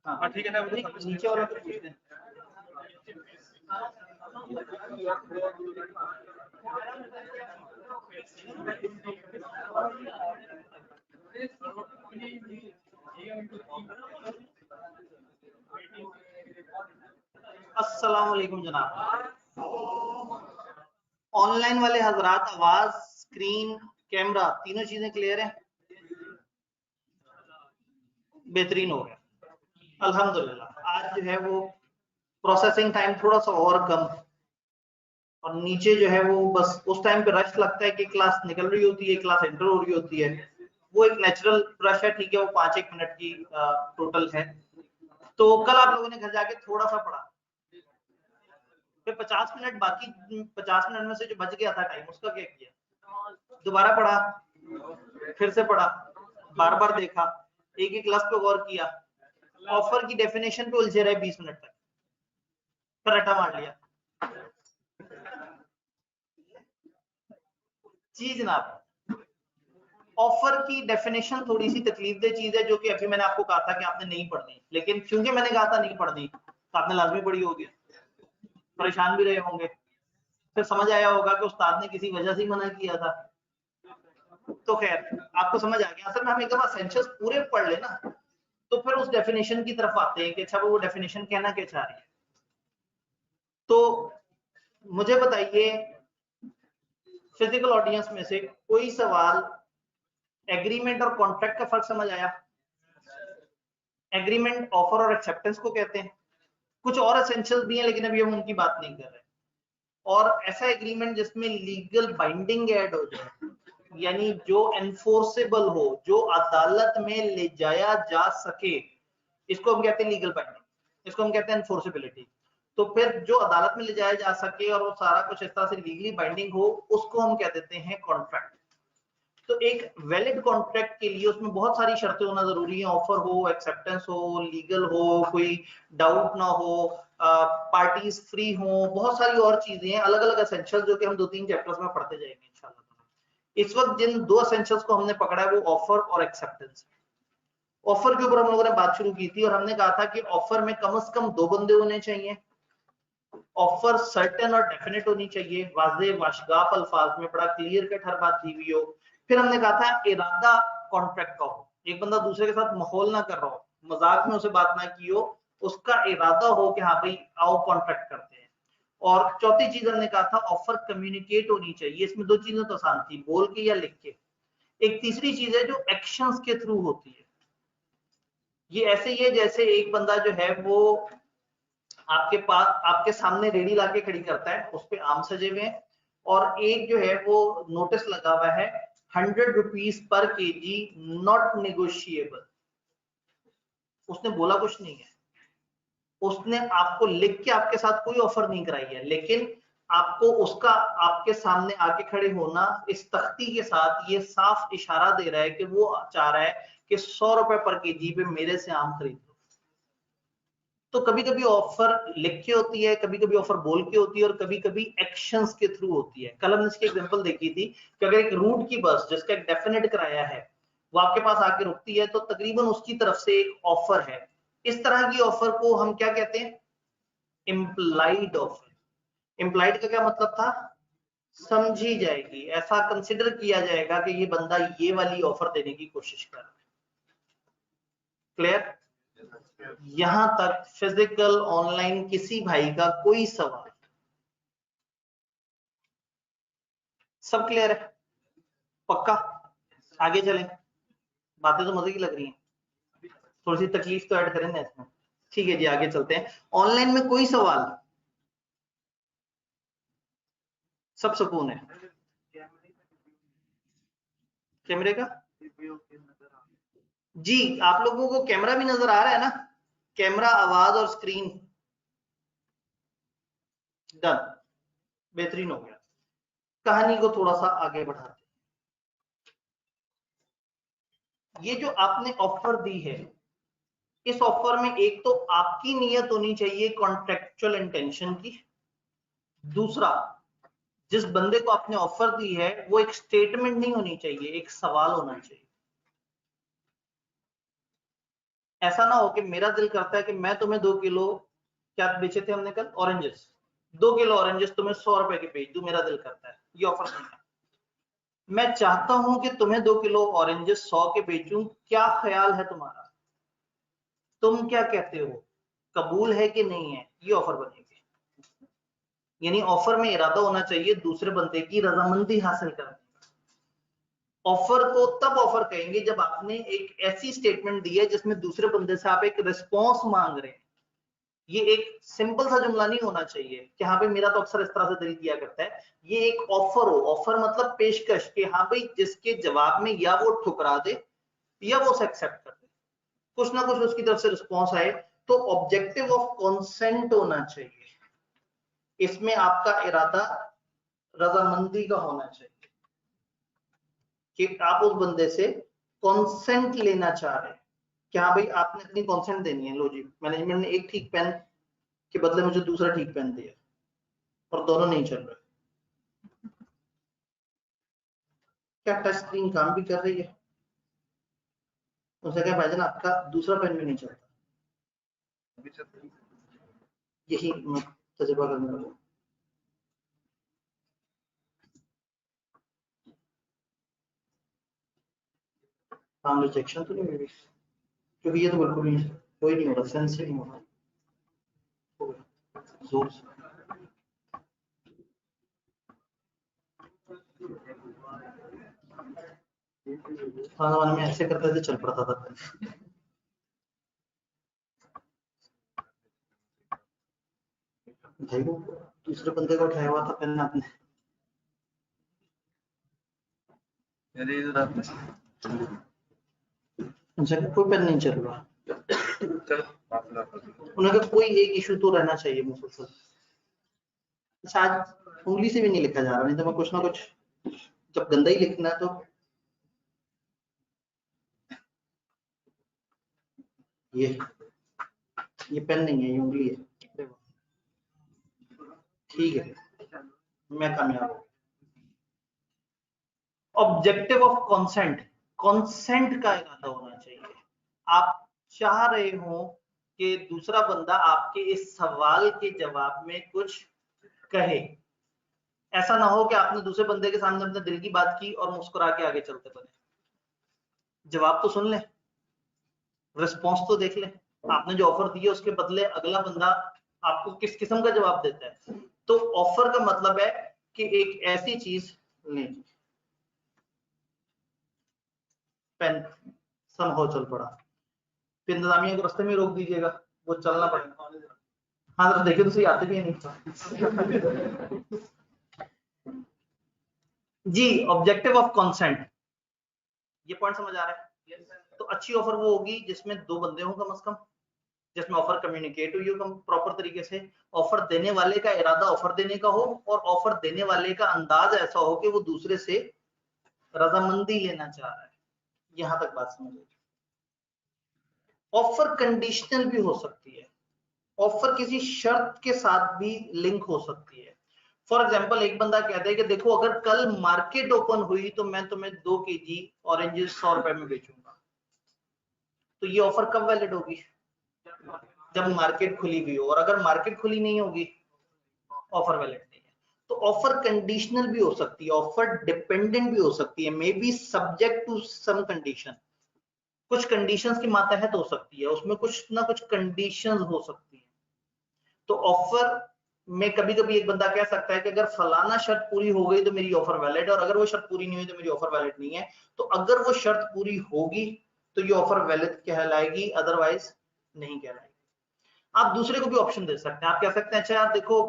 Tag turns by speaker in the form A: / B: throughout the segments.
A: हाँ ठीक है ना, नीचे वाला तो पूछते हैं। अस्सलाम वालेकुम जनाब। ऑनलाइन वाले हजरात, आवाज, स्क्रीन, कैमरा तीनों चीजें क्लियर है? बेहतरीन हो गया अल्हम्दुलिल्लाह। आज जो है वो प्रोसेसिंग टाइम थोड़ा सा और कम, और नीचे जो है वो बस उस टाइम पे रश लगता है कि क्लास निकल रही होती है, क्लास एंटर हो रही होती है, वो एक नेचुरल रश है, ठीक है, वो 5-1 मिनट की टोटल है। तो कल आप लोगों ने घर जाके थोड़ा सा पढ़ा, फिर 50 मिनट बाकी 50 मिनट में से जो बच गया था टाइम, उसका क्या किया? दोबारा पढ़ा, फिर से पढ़ा, बार बार देखा, एक एक लफ्ज पे गौर किया, ऑफर की डेफिनेशन पे उलझे रहे 20 मिनट तक, फिर रट्टा मार लिया। जी जनाब, ऑफर की डेफिनेशन थोड़ी सी तकलीफदेह चीज है, जो कि अभी मैंने आपको कहा था कि आपने नहीं पढ़नी, लेकिन क्योंकि मैंने कहा था नहीं पढ़नी तो आपने लाजमी पढ़ी होगी, परेशान भी रहे होंगे, फिर समझ आया होगा कि उस्ताद ने किसी वजह से मना किया था। तो खैर आपको समझ आ गया। असल में हम एक दफा एसेंशियल्स पूरे पढ़ लेना, तो फिर उस डेफिनेशन की तरफ आते हैं कि अच्छा वो डेफिनेशन कहना क्या चाह रही है। तो मुझे बताइए, फिजिकल ऑडियंस में से कोई सवाल एग्रीमेंट और कॉन्ट्रैक्ट का फर्क समझ आया? एग्रीमेंट ऑफर और एक्सेप्टेंस को कहते हैं, कुछ और एसेंशियल्स भी हैं लेकिन अभी हम उनकी बात नहीं कर रहे। और ऐसा एग्रीमेंट जिसमें लीगल बाइंडिंग ऐड हो जाए, यानी जो एनफोर्सेबल हो, जो अदालत में ले जाया जा सके, इसको हम कहते हैं लीगल बाइंडिंग, इसको हम कहते हैं एनफोर्सेबिलिटी। तो फिर जो अदालत में ले जाया जा सके और वो सारा कुछ इस तरह से लीगली बाइंडिंग हो, उसको हम कह देते हैं कॉन्ट्रैक्ट। तो एक वैलिड कॉन्ट्रैक्ट के लिए उसमें बहुत सारी शर्तें होना जरूरी है, ऑफर हो, एक्सेप्टेंस हो, लीगल हो, कोई डाउट ना हो, पार्टीज फ्री हो, बहुत सारी और चीजें हैं, अलग अलग एसेंशियल, जो कि हम 2-3 चैप्टर्स में पढ़ते जाएंगे इंशाल्लाह। इस वक्त जिन दो एसेंशियल्स को हमने पकड़ा है वो ऑफर और एक्सेप्टेंस। ऑफर के ऊपर हम लोगों ने बात शुरू की थी और हमने कहा था कि ऑफर में कम से कम 2 बंदे होने चाहिए, ऑफर सर्टेन और डेफिनेट होनी चाहिए, वाज़ेह वाशगाफ अल्फाज में, बड़ा क्लियर कट हर बात दी हुई हो। फिर हमने कहा था इरादा कॉन्ट्रैक्ट का हो, एक बंदा दूसरे के साथ माहौल ना कर रहा हो, मजाक में उसे बात ना की हो, उसका इरादा हो कि हाँ भाई आओ कॉन्ट्रैक्ट करते हैं। और चौथी चीज हमने कहा था ऑफर कम्युनिकेट होनी चाहिए, इसमें 2 चीजें तो आसान थी, बोल के या लिख के। एक तीसरी चीज है जो एक्शंस के थ्रू होती है, ये ऐसे ही है जैसे एक बंदा जो है वो आपके पास आपके सामने रेडी लाके खड़ी करता है, उस पे आम सजे हुए हैं, और एक जो है वो नोटिस लगा हुआ है 100 rupees per KG not negotiable. उसने बोला कुछ नहीं है, उसने आपको लिख के आपके साथ कोई ऑफर नहीं कराई है, लेकिन आपको उसका आपके सामने आके खड़े होना इस तख्ती के साथ ये साफ इशारा दे रहा है कि वो चाह रहा है कि 100 रुपए पर केजी पे मेरे से आम खरीद। तो कभी कभी ऑफर लिख के होती है, कभी कभी ऑफर बोल के होती है, और कभी कभी एक्शंस के थ्रू होती है। कल हमने इसकी एग्जांपल देखी थी कि अगर एक रूट की बस जिसका एक डेफिनेट किराया है वो आपके पास आके रुकती है, तो तकरीबन उसकी तरफ से एक ऑफर है। इस तरह की ऑफर को हम क्या कहते हैं? Implied offer. इम्प्लाइड का क्या मतलब था? समझी जाएगी, ऐसा कंसिडर किया जाएगा कि ये बंदा ये वाली ऑफर देने की कोशिश कर रहा है। क्लियर? यहां तक फिजिकल ऑनलाइन किसी भाई का कोई सवाल? सब क्लियर है? पक्का? आगे चलें, बातें तो मजे की लग रही हैं, थोड़ी सी तकलीफ तो ऐड करें ना इसमें। ठीक है जी, आगे चलते हैं। ऑनलाइन में कोई सवाल? सब सुकून है? कैमरे का जी, आप लोगों को कैमरा भी नजर आ रहा है ना? कैमरा, आवाज और स्क्रीन डन, बेहतरीन हो गया। कहानी को थोड़ा सा आगे बढ़ाते, ये जो आपने ऑफर दी है, इस ऑफर में एक तो आपकी नीयत होनी चाहिए कॉन्ट्रेक्चुअल इंटेंशन की, दूसरा जिस बंदे को आपने ऑफर दी है वो एक स्टेटमेंट नहीं होनी चाहिए, एक सवाल होना चाहिए। ऐसा ना हो कि मेरा दिल करता है कि मैं तुम्हें 2 किलो, क्या बेचे थे हमने कल, ऑरेंजेस, 2 किलो ऑरेंजेस तुम्हें 100 रुपए के बेच दूं, मेरा दिल करता है, ये ऑफर नहीं है। मैं चाहता हूं कि तुम्हें 2 किलो ऑरेंजेस 100 के बेचूं, क्या ख्याल है तुम्हारा, तुम क्या कहते हो, कबूल है कि नहीं है, ये ऑफर बनेगी। यानी ऑफर में इरादा होना चाहिए दूसरे बंदे की रजामंदी हासिल करने। ऑफर को तब ऑफर कहेंगे जब आपने एक ऐसी स्टेटमेंट दी है जिसमें दूसरे बंदे से आप एक रिस्पॉन्स मांग रहे हैं। ये एक सिंपल सा जुमला नहीं होना चाहिए कि हाँ भाई मेरा तो अक्सर इस तरह से दिल किया करता है। ये एक ऑफर हो, ऑफर मतलब पेशकश कि हाँ भाई जिसके जवाब में या वो ठुकरा दे या वो एक्सेप्ट कर दे, कुछ ना कुछ उसकी तरफ से रिस्पॉन्स आए। तो ऑब्जेक्टिव ऑफ कॉन्सेंट होना चाहिए, इसमें आपका इरादा रजामंदी का होना चाहिए कि आप उस बंदे से कॉन्सेंट लेना चाह रहे हैं कि हाँ भाई आपने अपनी कॉन्सेंट देनी है, लो जी मैनेजमेंट ने एक ठीक पेन के बदले मुझे दूसरा ठीक पेन दिया और दोनों नहीं चल रहे। क्या टच स्क्रीन काम भी कर रही है? उनसे क्या भाईजान आपका दूसरा पेन भी नहीं चलता, यही मैं तजुर्बा करने वाला। काम रिजेक्शन तो नहीं हुई क्योंकि ये तो बिल्कुल नहीं, कोई नहीं हो रहा, सेंस नहीं हो रहा जोर से। खाना वाने में ऐसे करते थे चल पड़ता था। भाई वो दूसरे बंदे को उठाया हुआ था पेन आपने, उनसे कोई पेन नहीं चल रहा, उन्होंने कहा कोई एक इशू तो रहना चाहिए मुसलसल, शायद उंगली से भी नहीं लिखा जा रहा, नहीं तो मैं कुछ ना कुछ जब गंदा ही लिखना है तो। ये पेन नहीं है, ये उंगली है, ठीक है मैं कामयाब हूँ। ऑब्जेक्टिव ऑफ कंसेंट, कंसेंट का इरादा होना चाहिए। आप चाह रहे हो कि दूसरा बंदा आपके इस सवाल के जवाब में कुछ कहे। ऐसा ना हो कि आपने दूसरे बंदे के सामने अपने दिल की बात की और मुस्कुरा के आगे चलते बने। जवाब तो सुन ले, रिस्पॉन्स तो देख ले, आपने जो ऑफर दी है उसके बदले अगला बंदा आपको किस किस्म का जवाब देता है। तो ऑफर का मतलब है कि एक ऐसी चीज लें। पेन सम हो चल पड़ा, फिर इंतजामिया को रास्ते में रोक दीजिएगा, वो चलना पड़ेगा। हाँ तो देखिए तो सही आते भी नहीं। जी ऑब्जेक्टिव ऑफ कंसेंट, ये पॉइंट समझ आ रहा है? तो अच्छी ऑफर वो होगी जिसमें 2 बंदे हों कम से कम, जिसमें ऑफर कम्युनिकेट हुई हो प्रॉपर तरीके से, ऑफर देने वाले का इरादा ऑफर देने का हो और ऑफर देने वाले का अंदाज ऐसा हो कि वो दूसरे से रजामंदी लेना चाह रहा है। यहां तक बात समझ। ऑफर कंडीशनल भी हो सकती है, ऑफर किसी शर्त के साथ भी लिंक हो सकती है। फॉर एग्जाम्पल एक बंदा कहता है कि देखो अगर कल मार्केट ओपन हुई तो मैं तुम्हें 2 केजी ऑरेंजेस 100 रुपए में बेचूंगा। तो ये ऑफर कब वैलिड होगी? जब मार्केट खुली हुई हो, और अगर मार्केट खुली नहीं होगी ऑफर वैलिड नहीं है। तो ऑफर कंडीशनल भी हो सकती है, ऑफर डिपेंडेंट भी हो सकती है, maybe subject to some condition, कुछ कंडीशंस की मातहत हो सकती है, उसमें कुछ ना कुछ कंडीशंस हो सकती है। तो ऑफर में कभी कभी एक बंदा कह सकता है कि अगर फलाना शर्त पूरी हो गई तो मेरी ऑफर वैलिड है, और अगर वो शर्त पूरी नहीं हुई तो मेरी ऑफर वैलिड नहीं है। तो अगर वो शर्त पूरी होगी तो ये ऑफर वैलिड कहलाएगी, अदरवाइज नहीं कहलाएगी। आप दूसरे को भी ऑप्शन दे सकते हैं, आप कह सकते हैं अच्छा यार देखो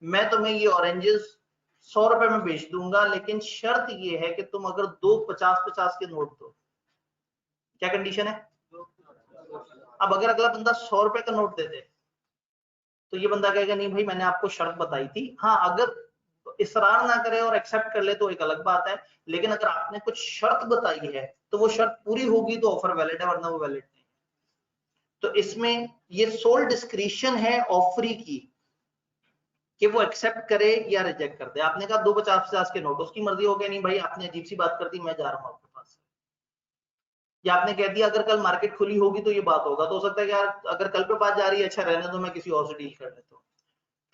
A: मैं तुम्हें ये ऑरेंजेस 100 रुपए में बेच दूंगा, लेकिन शर्त ये है कि तुम अगर 2 50-50 के नोट दो। क्या कंडीशन है? अब अगर अगला बंदा 100 रुपए का नोट दे दे तो ये बंदा कहेगा नहीं भाई मैंने आपको शर्त बताई थी। हाँ अगर इसरार ना करे और एक्सेप्ट कर ले तो एक अलग बात है, लेकिन अगर आपने कुछ शर्त बताई है तो वो शर्त पूरी होगी तो ऑफर वैलिड है, वरना वो वैलिड नहीं। तो इसमें ये सोल डिस्क्रिशन है ऑफरी की कि वो एक्सेप्ट करे या रिजेक्ट कर दे। आपने कहा 2 50-50 के नोट, उसकी मर्जी हो गया नहीं भाई आपने अजीब सी बात कर दी, मैं जा रहा हूं आपके पास। या आपने कह दिया अगर कल मार्केट खुली होगी तो ये बात होगा, तो हो सकता है कि यार अगर कल पे बात जा रही है, अच्छा रहने दो, मैं किसी और से डील कर लेता हूँ।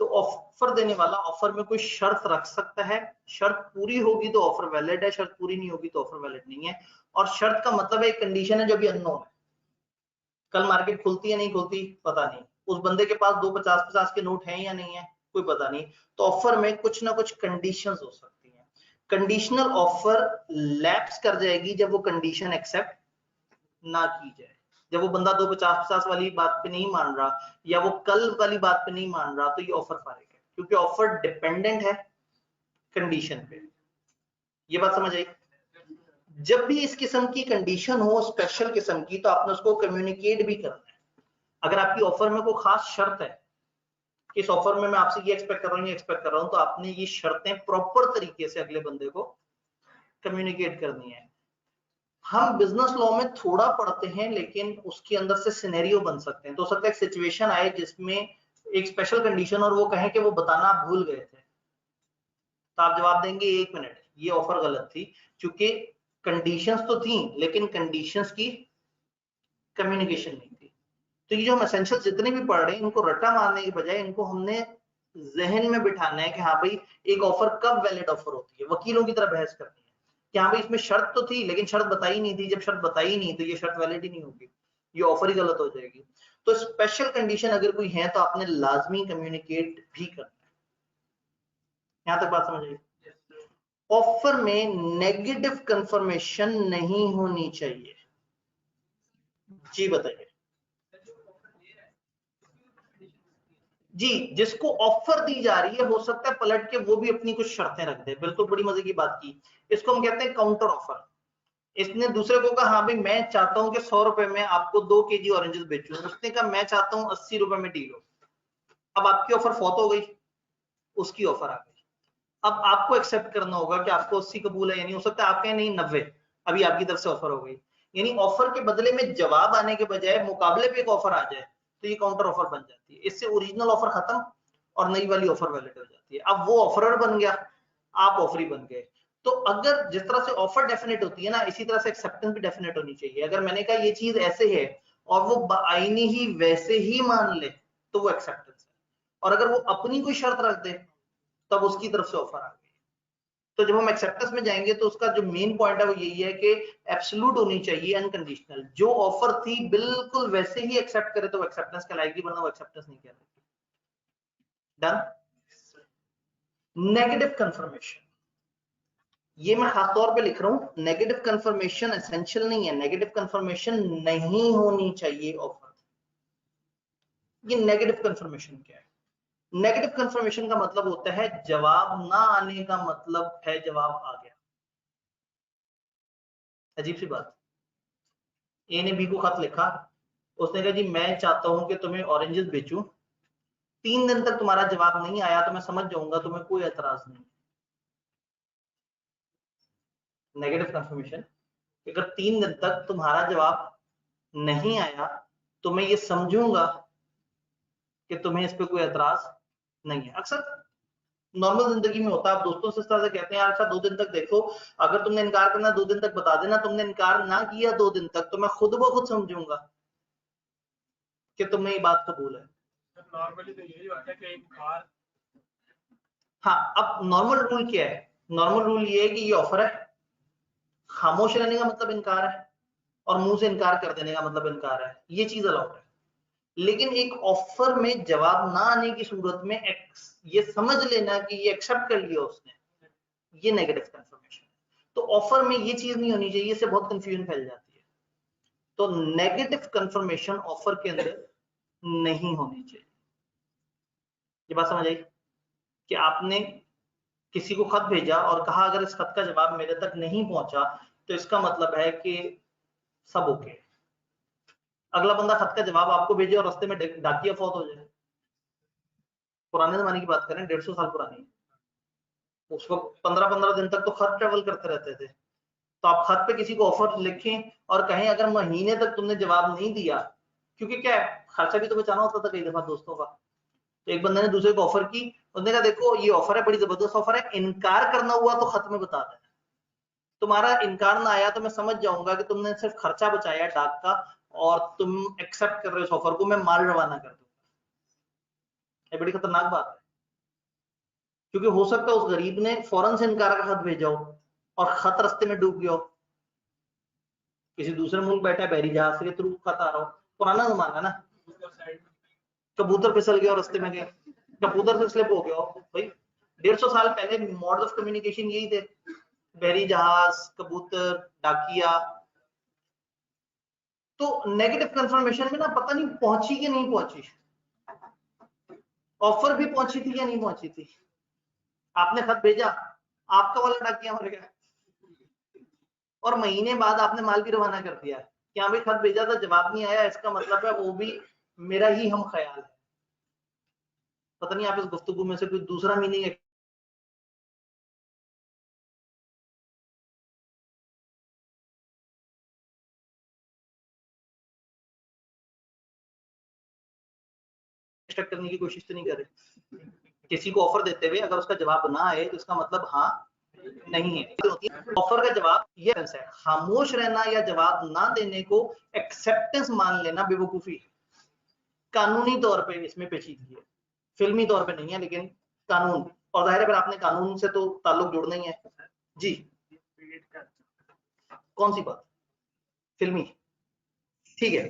A: तो ऑफर देने वाला ऑफर में कोई शर्त रख सकता है, शर्त पूरी होगी तो ऑफर वैलिड है, शर्त पूरी नहीं होगी तो ऑफर वैलिड नहीं है। और शर्त का मतलब है एक कंडीशन है जो अभी अननोन है, कल मार्केट खुलती है नहीं खुलती पता नहीं, उस बंदे के पास 2 50-50 के नोट हैं या नहीं है कोई पता नहीं। तो ऑफर में कुछ ना कुछ कंडीशंस हो सकती हैं। कंडीशनल ऑफर लैप्स कर जाएगी जब वो कंडीशन एक्सेप्ट ना की जाए, जब वो बंदा 2 50-50 वाली बात पे नहीं मान रहा या वो कल वाली बात पे नहीं मान रहा, तो ये ऑफर फारिग है, क्योंकि ऑफर डिपेंडेंट है कंडीशन पे। ये बात समझ आई? जब भी इस किस्म की कंडीशन हो स्पेशल किस्म की, तो आपने उसको कम्युनिकेट भी करना है। अगर आपकी ऑफर में कोई खास शर्त है कि इस ऑफर में मैं आपसे ये एक्सपेक्ट कर रहा हूँ, ये एक्सपेक्ट कर रहा हूँ, तो आपने ये शर्तें प्रॉपर तरीके से अगले बंदे को कम्युनिकेट करनी है। हम बिजनेस लॉ में थोड़ा पढ़ते हैं, लेकिन उसके अंदर से सिनेरियो बन सकते हैं। तो हो सकता है एक सिचुएशन आए जिसमें एक स्पेशल कंडीशन और वो कहें कि वो बताना आप भूल गए थे, तो आप जवाब देंगे 1 मिनट, ये ऑफर गलत थी, क्योंकि कंडीशंस तो थी लेकिन कंडीशंस की कम्युनिकेशन नहीं थी। तो ये जो हम एसेंशियल जितने भी पढ़ रहे हैं, इनको रट्टा मारने के बजाय इनको हमने जहन में बिठाना है कि हाँ भाई एक ऑफर कब वैलिड ऑफर होती है, वकीलों की तरह बहस करनी है कि हाँ भाई इसमें शर्त तो थी लेकिन शर्त बताई नहीं थी, जब शर्त बताई नहीं तो ये शर्त वैलिड ही नहीं होगी, ये ऑफर ही गलत हो जाएगी। तो स्पेशल कंडीशन अगर कोई है तो आपने लाजमी कम्युनिकेट भी करना है। यहां तक बात समझ आई? ऑफर में नेगेटिव कंफर्मेशन नहीं होनी चाहिए। जी बताइए। जी, जिसको ऑफर दी जा रही है हो सकता है पलट के वो भी अपनी कुछ शर्तें रख दे। बिल्कुल बड़ी मजे की बात की, इसको हम कहते हैं काउंटर ऑफर। इसने दूसरे को कहा हाँ भाई मैं चाहता हूं कि 100 रुपए में आपको 2 केजी ऑरेंजेस बेचूं, उसने कहा मैं चाहता हूं 80 रुपए में डील हो। अब आपकी ऑफर फौत हो गई, उसकी ऑफर आ गई। अब आपको एक्सेप्ट करना होगा कि आपको 80 कबूल है, यानी हो सकता है आपके नहीं 90, अभी आपकी तरफ से ऑफर हो गई। यानी ऑफर के बदले में जवाब आने के बजाय मुकाबले पे एक ऑफर आ जाए तो ये काउंटर ऑफर बन जाती है। इससे ओरिजिनल ऑफर खत्म और नई वाली ऑफर वैलिड हो जाती है। अब वो ऑफरर बन गया, आप ऑफरी बन गए। तो अगर जिस तरह से ऑफर डेफिनेट होती है ना, इसी तरह से एक्सेप्टेंस भी डेफिनेट होनी चाहिए। अगर मैंने कहा ये चीज ऐसे है और वो आईनी ही वैसे ही मान ले तो वो एक्सेप्टेंस है, और अगर वो अपनी कोई शर्त रख दे तब उसकी तरफ से ऑफर आ गई। तो जब हम एक्सेप्टेंस में जाएंगे तो उसका जो मेन पॉइंट है वो यही है कि एब्सोल्यूट होनी चाहिए, अनकंडीशनल। जो ऑफर थी बिल्कुल वैसे ही एक्सेप्ट करे तो वो एक्सेप्टेंस कहलाएगी, वरना वो एक्सेप्टेंस नहीं कहलाएगी। डन। नेगेटिव कंफर्मेशन, ये मैं खास तौर पे लिख रहा हूं, नेगेटिव कंफर्मेशन एसेंशियल नहीं है, नेगेटिव कंफर्मेशन नहीं होनी चाहिए ऑफर। ये नेगेटिव कंफर्मेशन क्या है? नेगेटिव कंफर्मेशन का मतलब होता है जवाब ना आने का मतलब है जवाब आ गया। अजीब सी बात। ए ने बी को खत लिखा, उसने कहा जी मैं चाहता हूं कि तुम्हें ऑरेंजेस बेचूं, 3 दिन तक तुम्हारा जवाब नहीं आया तो मैं समझ जाऊंगा तुम्हें कोई एतराज नहीं। नेगेटिव कंफर्मेशन, अगर 3 दिन तक तुम्हारा जवाब नहीं आया तो मैं ये समझूंगा कि तुम्हें इस पे कोई एतराज नहीं है। अक्सर नॉर्मल जिंदगी में होता है, आप दोस्तों से इस तरह से कहते हैं यार अच्छा 2 दिन तक देखो, अगर तुमने इनकार करना 2 दिन तक बता देना, तुमने इनकार ना किया 2 दिन तक तो मैं खुद ब खुद समझूंगा कि तुम्हें ये बात कबूल है।
B: नॉर्मली तो यही होता है कि इनकार।
A: हाँ, अब नॉर्मल रूल क्या है? नॉर्मल रूल ये है कि ये ऑफर है, खामोश रहने का मतलब इनकार है, और मुंह से इनकार कर देने का मतलब इनकार है, ये चीज अलाउड है। लेकिन एक ऑफर में जवाब ना आने की सूरत में ये समझ लेना कि ये एक्सेप्ट कर लिया उसने, ये नेगेटिव कंफर्मेशन है। तो ऑफर में ये चीज नहीं होनी चाहिए, इससे बहुत कंफ्यूजन फैल जाती है। तो नेगेटिव कंफर्मेशन ऑफर के अंदर नहीं होनी चाहिए। ये बात समझ आई कि आपने किसी को खत भेजा और कहा अगर इस खत का जवाब मेरे तक नहीं पहुंचा तो इसका मतलब है कि सब ओके। अगला बंदा खत का जवाब आपको भेजे और रास्ते में डाकिया फौत हो जाए, पुराने जमाने की बात करें, 150 साल पुरानी, उस वक्त 15-15 दिन तक तो खत ट्रेवल करते रहते थे। तो आप खत पे किसी को ऑफर लिखें और कहें अगर महीने तक तुमने जवाब नहीं दिया, क्योंकि क्या है खर्चा भी तो बचाना होता था कई दफा दोस्तों का। तो एक बंदे ने दूसरे को ऑफर की, उसने कहा देखो ये ऑफर है, बड़ी जबरदस्त ऑफर है, इनकार करना हुआ तो खत में बता देना। तुम्हारा इनकार ना आया तो मैं समझ जाऊंगा कि तुमने सिर्फ खर्चा बचाया डाक का और तुम एक्सेप्ट कर रहे हो इस ऑफर को, मैं माल रवाना कर दूंगा। ये बड़ी खतरनाक बात है, क्योंकि हो सकता है उस गरीब ने फौरन से इनकार का खत भेजा हो और खत रास्ते में डूब गया हो, किसी दूसरे मुल्क बैठा है, बहरी जहाज के थ्रू खत आ रहा हो, पुराना जमाना ना, कबूतर फिसल गया और रास्ते में गया, कबूतर से स्लिप हो गया हो भाई। 150 साल पहले मोड ऑफ कम्युनिकेशन यही थे, बहरी जहाज, कबूतर, डाकिया। तो नेगेटिव कंफर्मेशन में ना पता नहीं पहुंची कि नहीं पहुंची, ऑफर भी पहुंची थी या नहीं पहुंची थी। आपने खत भेजा, आपका वाला डाकिया मर गया और महीने बाद आपने माल भी रवाना कर दिया कि हाँ भाई खत भेजा था, जवाब नहीं आया, इसका मतलब है वो भी मेरा ही हम ख्याल है। पता नहीं आप इस गुफ्तगू में से कोई दूसरा मीनिंग एक्सट्रैक्ट करने की कोशिश तो नहीं कर रहे। किसी को ऑफर देते हुए अगर उसका जवाब ना आए तो इसका मतलब हाँ नहीं है। ऑफर का जवाब ये है, खामोश रहना या जवाब ना देने को एक्सेप्टेंस मान लेना बेवकूफी। कानूनी तौर पे इसमें पेचीदगी है, फिल्मी तौर पे नहीं है, लेकिन कानून, और जाहिर है फिर आपने कानून से तो ताल्लुक जोड़ना ही है जी। कौन सी बात फिल्मी, ठीक है,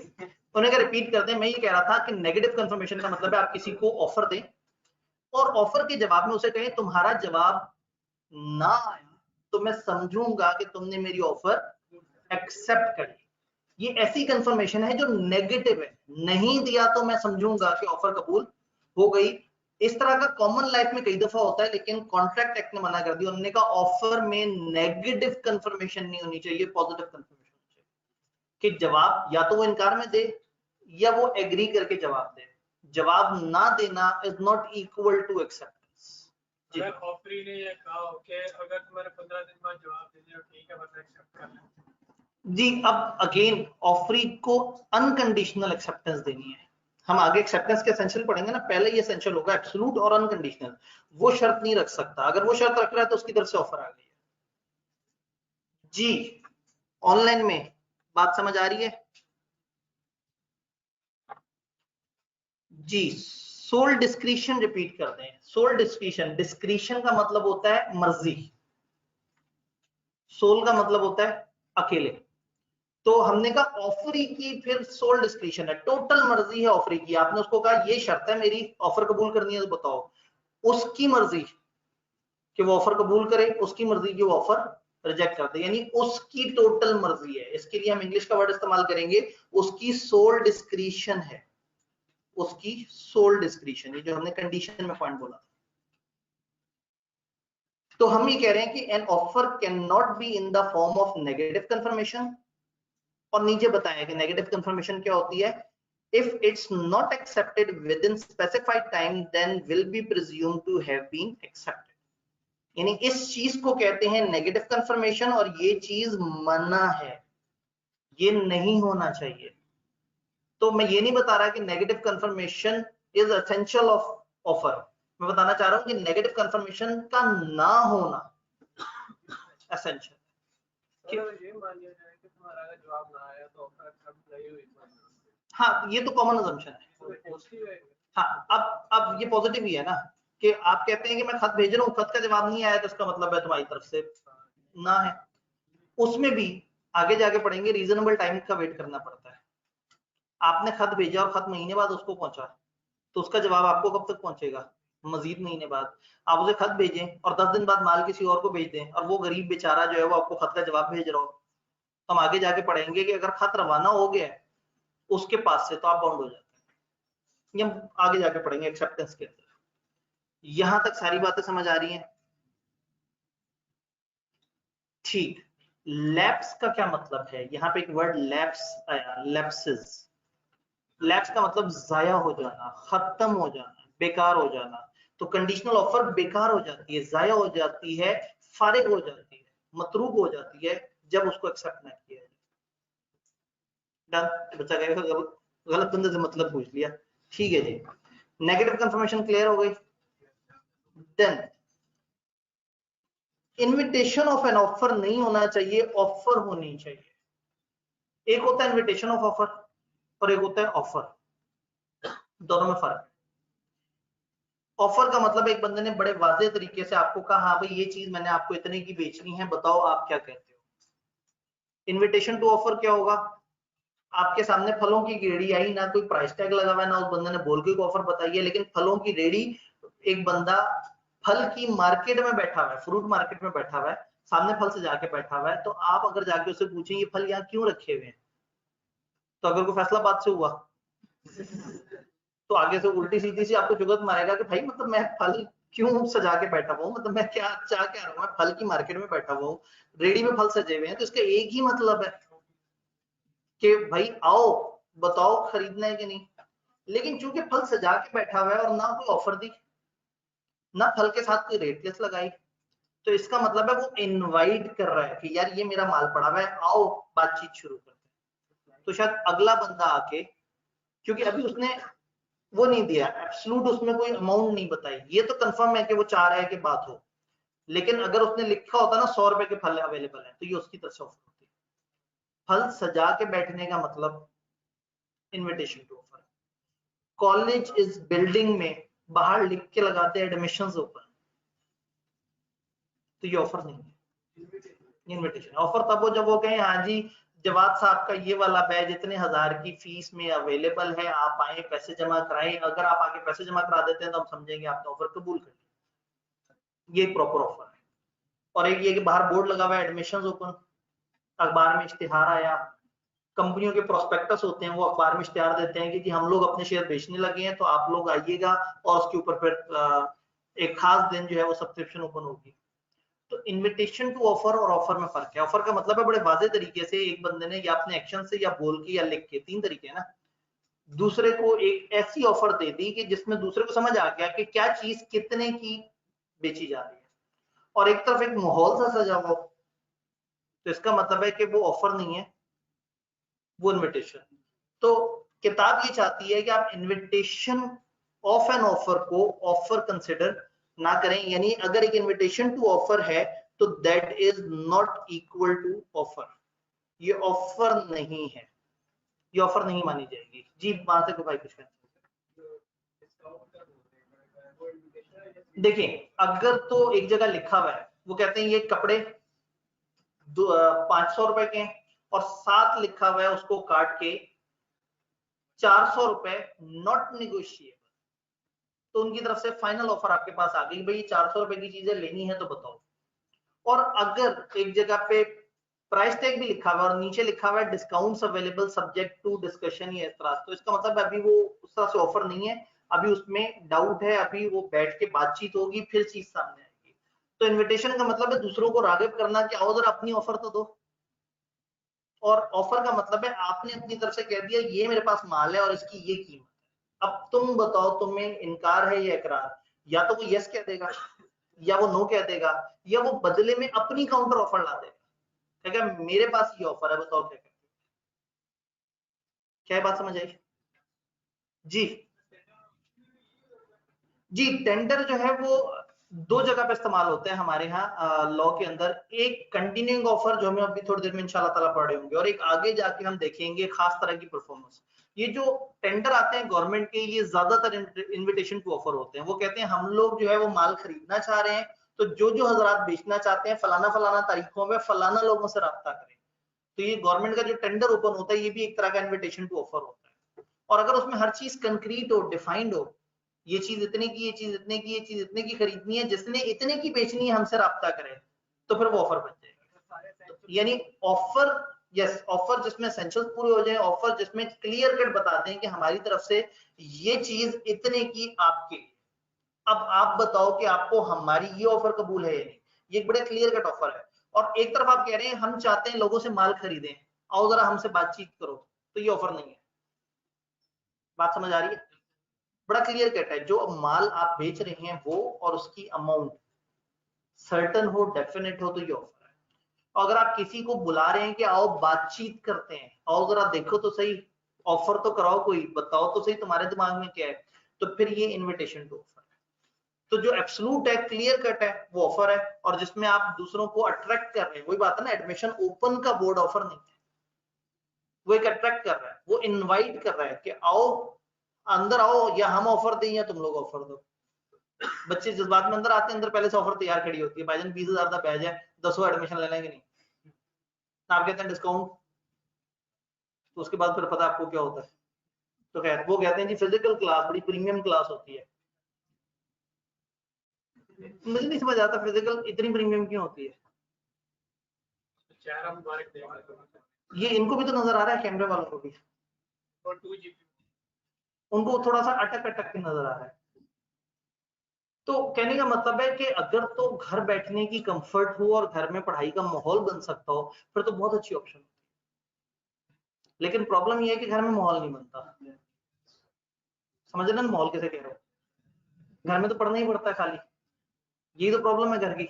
A: उन्हें रिपीट करते हैं। मैं ये कह रहा था कि नेगेटिव कंफर्मेशन का मतलब है आप किसी को ऑफर दें और ऑफर के जवाब में उसे कहें तुम्हारा जवाब ना आया तो मैं समझूंगा कि तुमने मेरी ऑफर एक्सेप्ट करी। ये ऐसी कंफर्मेशन है जो नेगेटिव है, नहीं दिया तो मैं समझूंगा कि ऑफर कबूल हो गई। इस तरह का कॉमन लाइफ में कई दफा होता है, लेकिन कॉन्ट्रैक्ट एक्ट ने मना कर दिया। उन्होंने कहा ऑफर में नेगेटिव कंफर्मेशन नहीं होनी चाहिए, पॉजिटिव कंफर्मेशन होनी चाहिए कि जवाब या तो वो इनकार में दे या वो एग्री करके जवाब दे। जवाब ना देना is not equal to acceptance.
B: Offeree ने ये कहा कि अगर तुम्हारे 15 दिन बाद जवाब दे दिया ठीक है बस एक्सेप्ट कर लें।
A: जी, अब अगेन ऑफरी को अनकंडीशनल एक्सेप्टेंस देनी है। हम आगे एक्सेप्टेंस के एसेंशियल पढ़ेंगे ना, पहले ये एसेंशियल होगा एब्सोल्यूट और अनकंडीशनल। वो शर्त नहीं रख सकता, अगर वो शर्त रख रहा है तो उसकी तरफ से ऑफर आ गई है। जी, ऑनलाइन में बात समझ आ रही है जी। सोल डिस्क्रिशन रिपीट करते हैं। सोल डिस्क्रिशन, डिस्क्रिशन का मतलब होता है मर्जी, सोल का मतलब होता है अकेले। तो हमने कहा ऑफरी की फिर सोल डिस्क्रिशन है, टोटल मर्जी है ऑफरी की। आपने उसको कहा ये शर्त है मेरी ऑफर कबूल करनी है तो बताओ, उसकी मर्जी कि वो ऑफर कबूल करे, उसकी मर्जी कि वो ऑफर रिजेक्ट कर दे, यानी उसकी टोटल मर्जी है। इसके लिए हम इंग्लिश का वर्ड इस्तेमाल करेंगे, उसकी सोल डिस्क्रिशन है, उसकी सोल डिस्क्रिशन, ये जो हमने कंडीशन में पॉइंट बोला था। तो हम ये कह रहे हैं कि an offer can not be in the form of negative confirmation, और नीचे बताया कि नेगेटिव कंफर्मेशन क्या होती है। if it's not accepted within specified time then will be presumed to have been accepted, यानी इस चीज को कहते हैं नेगेटिव कंफर्मेशन और ये चीज मना है, ये नहीं होना चाहिए। तो मैं ये नहीं बता रहा कि negative confirmation is essential of offer, मैं बताना चाह रहा हूं कि नेगेटिव कंफर्मेशन का ना होना एसेंशियल।
B: ये मान लिया जाए कि तुम्हारा अगर जवाब ना आया तो ऑफर एक्सेप्ट नहीं हुई।
A: हाँ, ये तो कॉमन अजम्पशन है। हाँ, अब ये पॉजिटिव ही है ना कि आप कहते हैं कि मैं खत भेज रहा हूँ, खत का जवाब नहीं आया तो इसका मतलब है तुम्हारी तरफ से ना है। उसमें भी आगे जाके पढ़ेंगे रीजनेबल टाइम का वेट करना पड़ता है। आपने खत भेजा और खत महीने बाद उसको पहुंचा तो उसका जवाब आपको कब तक पहुंचेगा, मजीद महीने बाद। आप उसे खत भेजें और 10 दिन बाद माल किसी और को भेज दें और वो गरीब बेचारा जो है वो आपको खत का जवाब भेज रहा हो, तो हम आगे जाके पढ़ेंगे कि अगर खत रवाना हो गया उसके पास से तो आप बाउंड हो जाते हैं। ये हम आगे जाके पढ़ेंगे एक्सेप्टेंस के अंदर। यहां तक सारी बातें समझ आ रही हैं? ठीक। लैप्स का क्या मतलब है? यहाँ पे एक वर्ड लैप्स आया, लैप्सेस। लैप्स का मतलब जाया हो जाना, खत्म हो जाना, बेकार हो जाना। तो कंडीशनल ऑफर बेकार हो जाती है, जाया हो जाती है, फारिग हो जाती है, मतरूक हो जाती है जब उसको एक्सेप्ट ना किया जाए। डन, बच्चा कहेगा गलत बंदे से मतलब पूछ लिया। ठीक है जी, नेगेटिव कंफर्मेशन क्लियर हो गई। Then invitation of an offer नहीं होना चाहिए, ऑफर होनी चाहिए। एक होता है इनविटेशन ऑफ ऑफर और एक होता है ऑफर, दोनों में फर्क है। ऑफर का मतलब एक बंदे ने बड़े वाज़ेह तरीके से आपको कहा, हाँ भाई ये चीज मैंने आपको इतने की बेचनी है, बताओ आप क्या कहते हो। इनविटेशन टू ऑफर क्या होगा, आपके सामने फलों की रेडी आई, ना कोई प्राइस टैग लगा हुआ है, ना उस बंदे ने बोल के ऑफर बताई है, लेकिन फलों की रेडी, एक बंदा फल की मार्केट में बैठा हुआ है, फ्रूट मार्केट में बैठा हुआ है, सामने फल से जाके बैठा हुआ है, तो आप अगर जाके उससे पूछें ये फल यहाँ क्यों रखे हुए हैं, तो अगर कोई फैसला बात से हुआ तो आगे से उल्टी सीधी सी आपको जुगत मारेगा कि भाई मतलब मैं फल क्यों सजा के बैठा हुआ हूँ, मतलब मैं क्या चाह क्या रहा हूँ, मैं फल की मार्केट में बैठा हुआ हूँ, रेडी में फल सजे हुए हैं, तो इसका एक ही मतलब है कि भाई आओ बताओ खरीदना है कि नहीं। लेकिन चूंकि फल सजा के बैठा हुआ है और ना कोई ऑफर दी, ना फल के साथ कोई रेट लिस्ट लगाई, तो इसका मतलब है वो इनवाइट कर रहा है कि यार ये मेरा माल पड़ा हुआ है, आओ बातचीत शुरू करते हैं। तो शायद अगला बंदा आके, क्योंकि अभी उसने वो नहीं दिया एब्सोल्यूट, उसमें कोई अमाउंट नहीं बताई, ये तो कंफर्म है कि वो चाह रहा है कि बात हो, लेकिन अगर उसने लिखा होता ना 100 रुपए के फल अवेलेबल है, तो ये उसकी तरफ से ऑफर होती है। फल सजा के बैठने का मतलब इनविटेशन टू ऑफर। कॉलेज इस बिल्डिंग में बाहर लिख के लगाते हैं एडमिशंस ओपन, तो ये ऑफर नहीं है, इनविटेशन। ऑफर तब हो जब वो कहें हाँ जी जवाद साहब का ये वाला बैच इतने हजार की फीस में अवेलेबल है, आप आए पैसे जमा कराएं, अगर आप आगे पैसे जमा करा देते हैं तो हम समझेंगे आपने ऑफर कबूल कर लिया, ये प्रॉपर ऑफर है। और एक ये कि बाहर बोर्ड लगा हुआ है एडमिशंस ओपन, अखबार में इश्तिहार आया, कंपनियों के प्रोस्पेक्टस होते हैं वो अखबार में इश्तिहार देते हैं कि हम लोग अपने शेयर बेचने लगे हैं, तो आप लोग आइएगा, और उसके ऊपर फिर एक खास दिन जो है वो सब्सक्रिप्शन ओपन होगी। तो इनविटेशन टू ऑफर और ऑफर में फर्क है। ऑफर का मतलब है बड़े वाज़ेह तरीके से एक बंदे ने या अपने एक्शन से या बोल के या लिख के, तीन तरीके है ना, दूसरे को एक ऐसी ऑफर दे दी कि जिसमें दूसरे को समझ आ गया कि क्या चीज कितने की बेची जा रही है, और एक तरफ एक माहौल सा सजा हुआ, तो इसका मतलब है कि वो ऑफर नहीं है, वो इनविटेशन। तो किताब ये चाहती है कि आप इनविटेशन ऑफ एन ऑफर को ऑफर कंसिडर ना करें, यानी अगर एक इनविटेशन टू ऑफर है तो that is not equal to offer, ये ऑफर नहीं है, ये ऑफर नहीं मानी जाएगी। जी वहां से कोई भाई कुछ कहना, देखिए अगर तो एक जगह लिखा हुआ है, वो कहते हैं ये कपड़े 500 रुपए के, और साथ लिखा हुआ है उसको काट के 400 रुपए नॉट निगोशिएबल, तो उनकी तरफ से फाइनल ऑफर आपके पास आ गई, भाई 400 रुपए की चीजें लेनी है तो बताओ। और अगर एक जगह पे प्राइस टैग भी लिखा हुआ है और नीचे लिखा हुआ है discounts available subject to discussion या इस तरह, तो इसका मतलब अभी वो उस तरह से ऑफर नहीं है, अभी उसमें डाउट है, अभी वो बैठ के बातचीत होगी फिर चीज सामने आएगी। तो इनविटेशन का मतलब है दूसरों को राग़िब करना कि आओ जरा अपनी ऑफर तो दो, और ऑफर का मतलब है आपने अपनी तरफ से कह दिया ये मेरे पास माल है और इसकी ये कीमत है, अब तुम बताओ तुम्हें इनकार है या इकरार, या तो वो यस कह देगा या वो नो कह देगा, या वो बदले में अपनी काउंटर ऑफर ला देगा, कहेगा मेरे पास ये ऑफर है बताओ क्या कहते हो। क्या बात समझ आई? जी जी टेंडर जो है वो दो जगह पे इस्तेमाल होते हैं हमारे यहाँ लॉ के अंदर, एक कंटिन्यूइंग ऑफर जो हमें अभी थोड़ी देर में इंशाल्लाह ताला पढ़े होंगे, और एक आगे जाके हम देखेंगे खास तरह की परफॉर्मेंस। ये जो टेंडर आते हैं गवर्नमेंट के, ये ज्यादातर इनविटेशन टू ऑफर होते हैं, वो कहते हैं हम लोग जो है वो माल खरीदना चाह रहे हैं, तो जो जो हजरात बेचना चाहते हैं फलाना फलाना तारीखों में फलाना लोगों से राब्ता करें। तो ये गवर्नमेंट का जो टेंडर ओपन होता है ये भी एक तरह का इनविटेशन टू ऑफर होता है, और अगर उसमें हर चीज कंक्रीट हो, डिफाइंड हो, ये चीज इतने की, ये चीज इतने की, ये चीज इतने की खरीदनी है, जिसने इतने की बेचनी है हमसे राब्ता करे, तो फिर वो ऑफर बन जाएगा। यानी ऑफर, यस ऑफर जिसमें एसेंशियल्स पूरे हो जाए, ऑफर जिसमें क्लियर कट बता दें कि हमारी तरफ से ये चीज इतने की आपके, अब आप बताओ कि आपको हमारी ये ऑफर कबूल है या नहीं, ये एक बड़े क्लियर कट ऑफर है। और एक तरफ आप कह रहे हैं हम चाहते हैं लोगों से माल खरीदें, आओ जरा हमसे बातचीत करो, तो ये ऑफर नहीं है। बात समझ आ रही है? बड़ा क्लियर कट है, जो माल आप बेच रहे हैं वो और उसकी अमाउंट सर्टन हो, डेफिनेट हो, तो ये ऑफर है। अगर आप किसी को बुला रहे हैं कि आओ बातचीत करते हैं, आओ जरा देखो तो सही, ऑफर तो कराओ, कोई बताओ तो सही तुम्हारे दिमाग में क्या है, तो फिर ये इनविटेशन टू ऑफर है। तो जो एब्सोल्यूट है, क्लियर कट है, वो ऑफर है, और जिसमें आप दूसरों को अट्रैक्ट कर रहे हैं, वही बात है ना, एडमिशन ओपन का बोर्ड ऑफर नहीं है, वो एक अट्रैक्ट कर रहा है, वो इनवाइट कर रहा है कि आओ अंदर आओ, या हम ऑफर दें या तुम लोग ऑफर दो। बच्चे जज्बात में अंदर आते हैं, अंदर पहले से ऑफर तैयार खड़ी होती है, भाईजान 20,000 का बैच है, 10 एडमिशन ले लेंगे, नहीं आप कहते हैं डिस्काउंट, तो उसके बाद फिर पता आपको क्या होता है। तो खैर वो कहते हैं जी फिजिकल क्लास बड़ी प्रीमियम क्लास होती है। मुझे नहीं समझ आता फिजिकल इतनी प्रीमियम क्यों होती है। ये इनको भी तो नजर आ रहा है, कैमरे वालों को भी,
B: और 2 GB
A: उनको थोड़ा सा अटक अटक के नजर आ रहा है। तो कहने का मतलब है कि अगर तो घर बैठने की कंफर्ट हो और घर में पढ़ाई का माहौल बन सकता हो, फिर तो बहुत अच्छी ऑप्शन होती है। लेकिन प्रॉब्लम यह है कि घर में माहौल नहीं बनता। समझ रहे ना माहौल कैसे कह रहे हो, घर में तो पढ़ना ही पड़ता है खाली, यही तो प्रॉब्लम है घर की।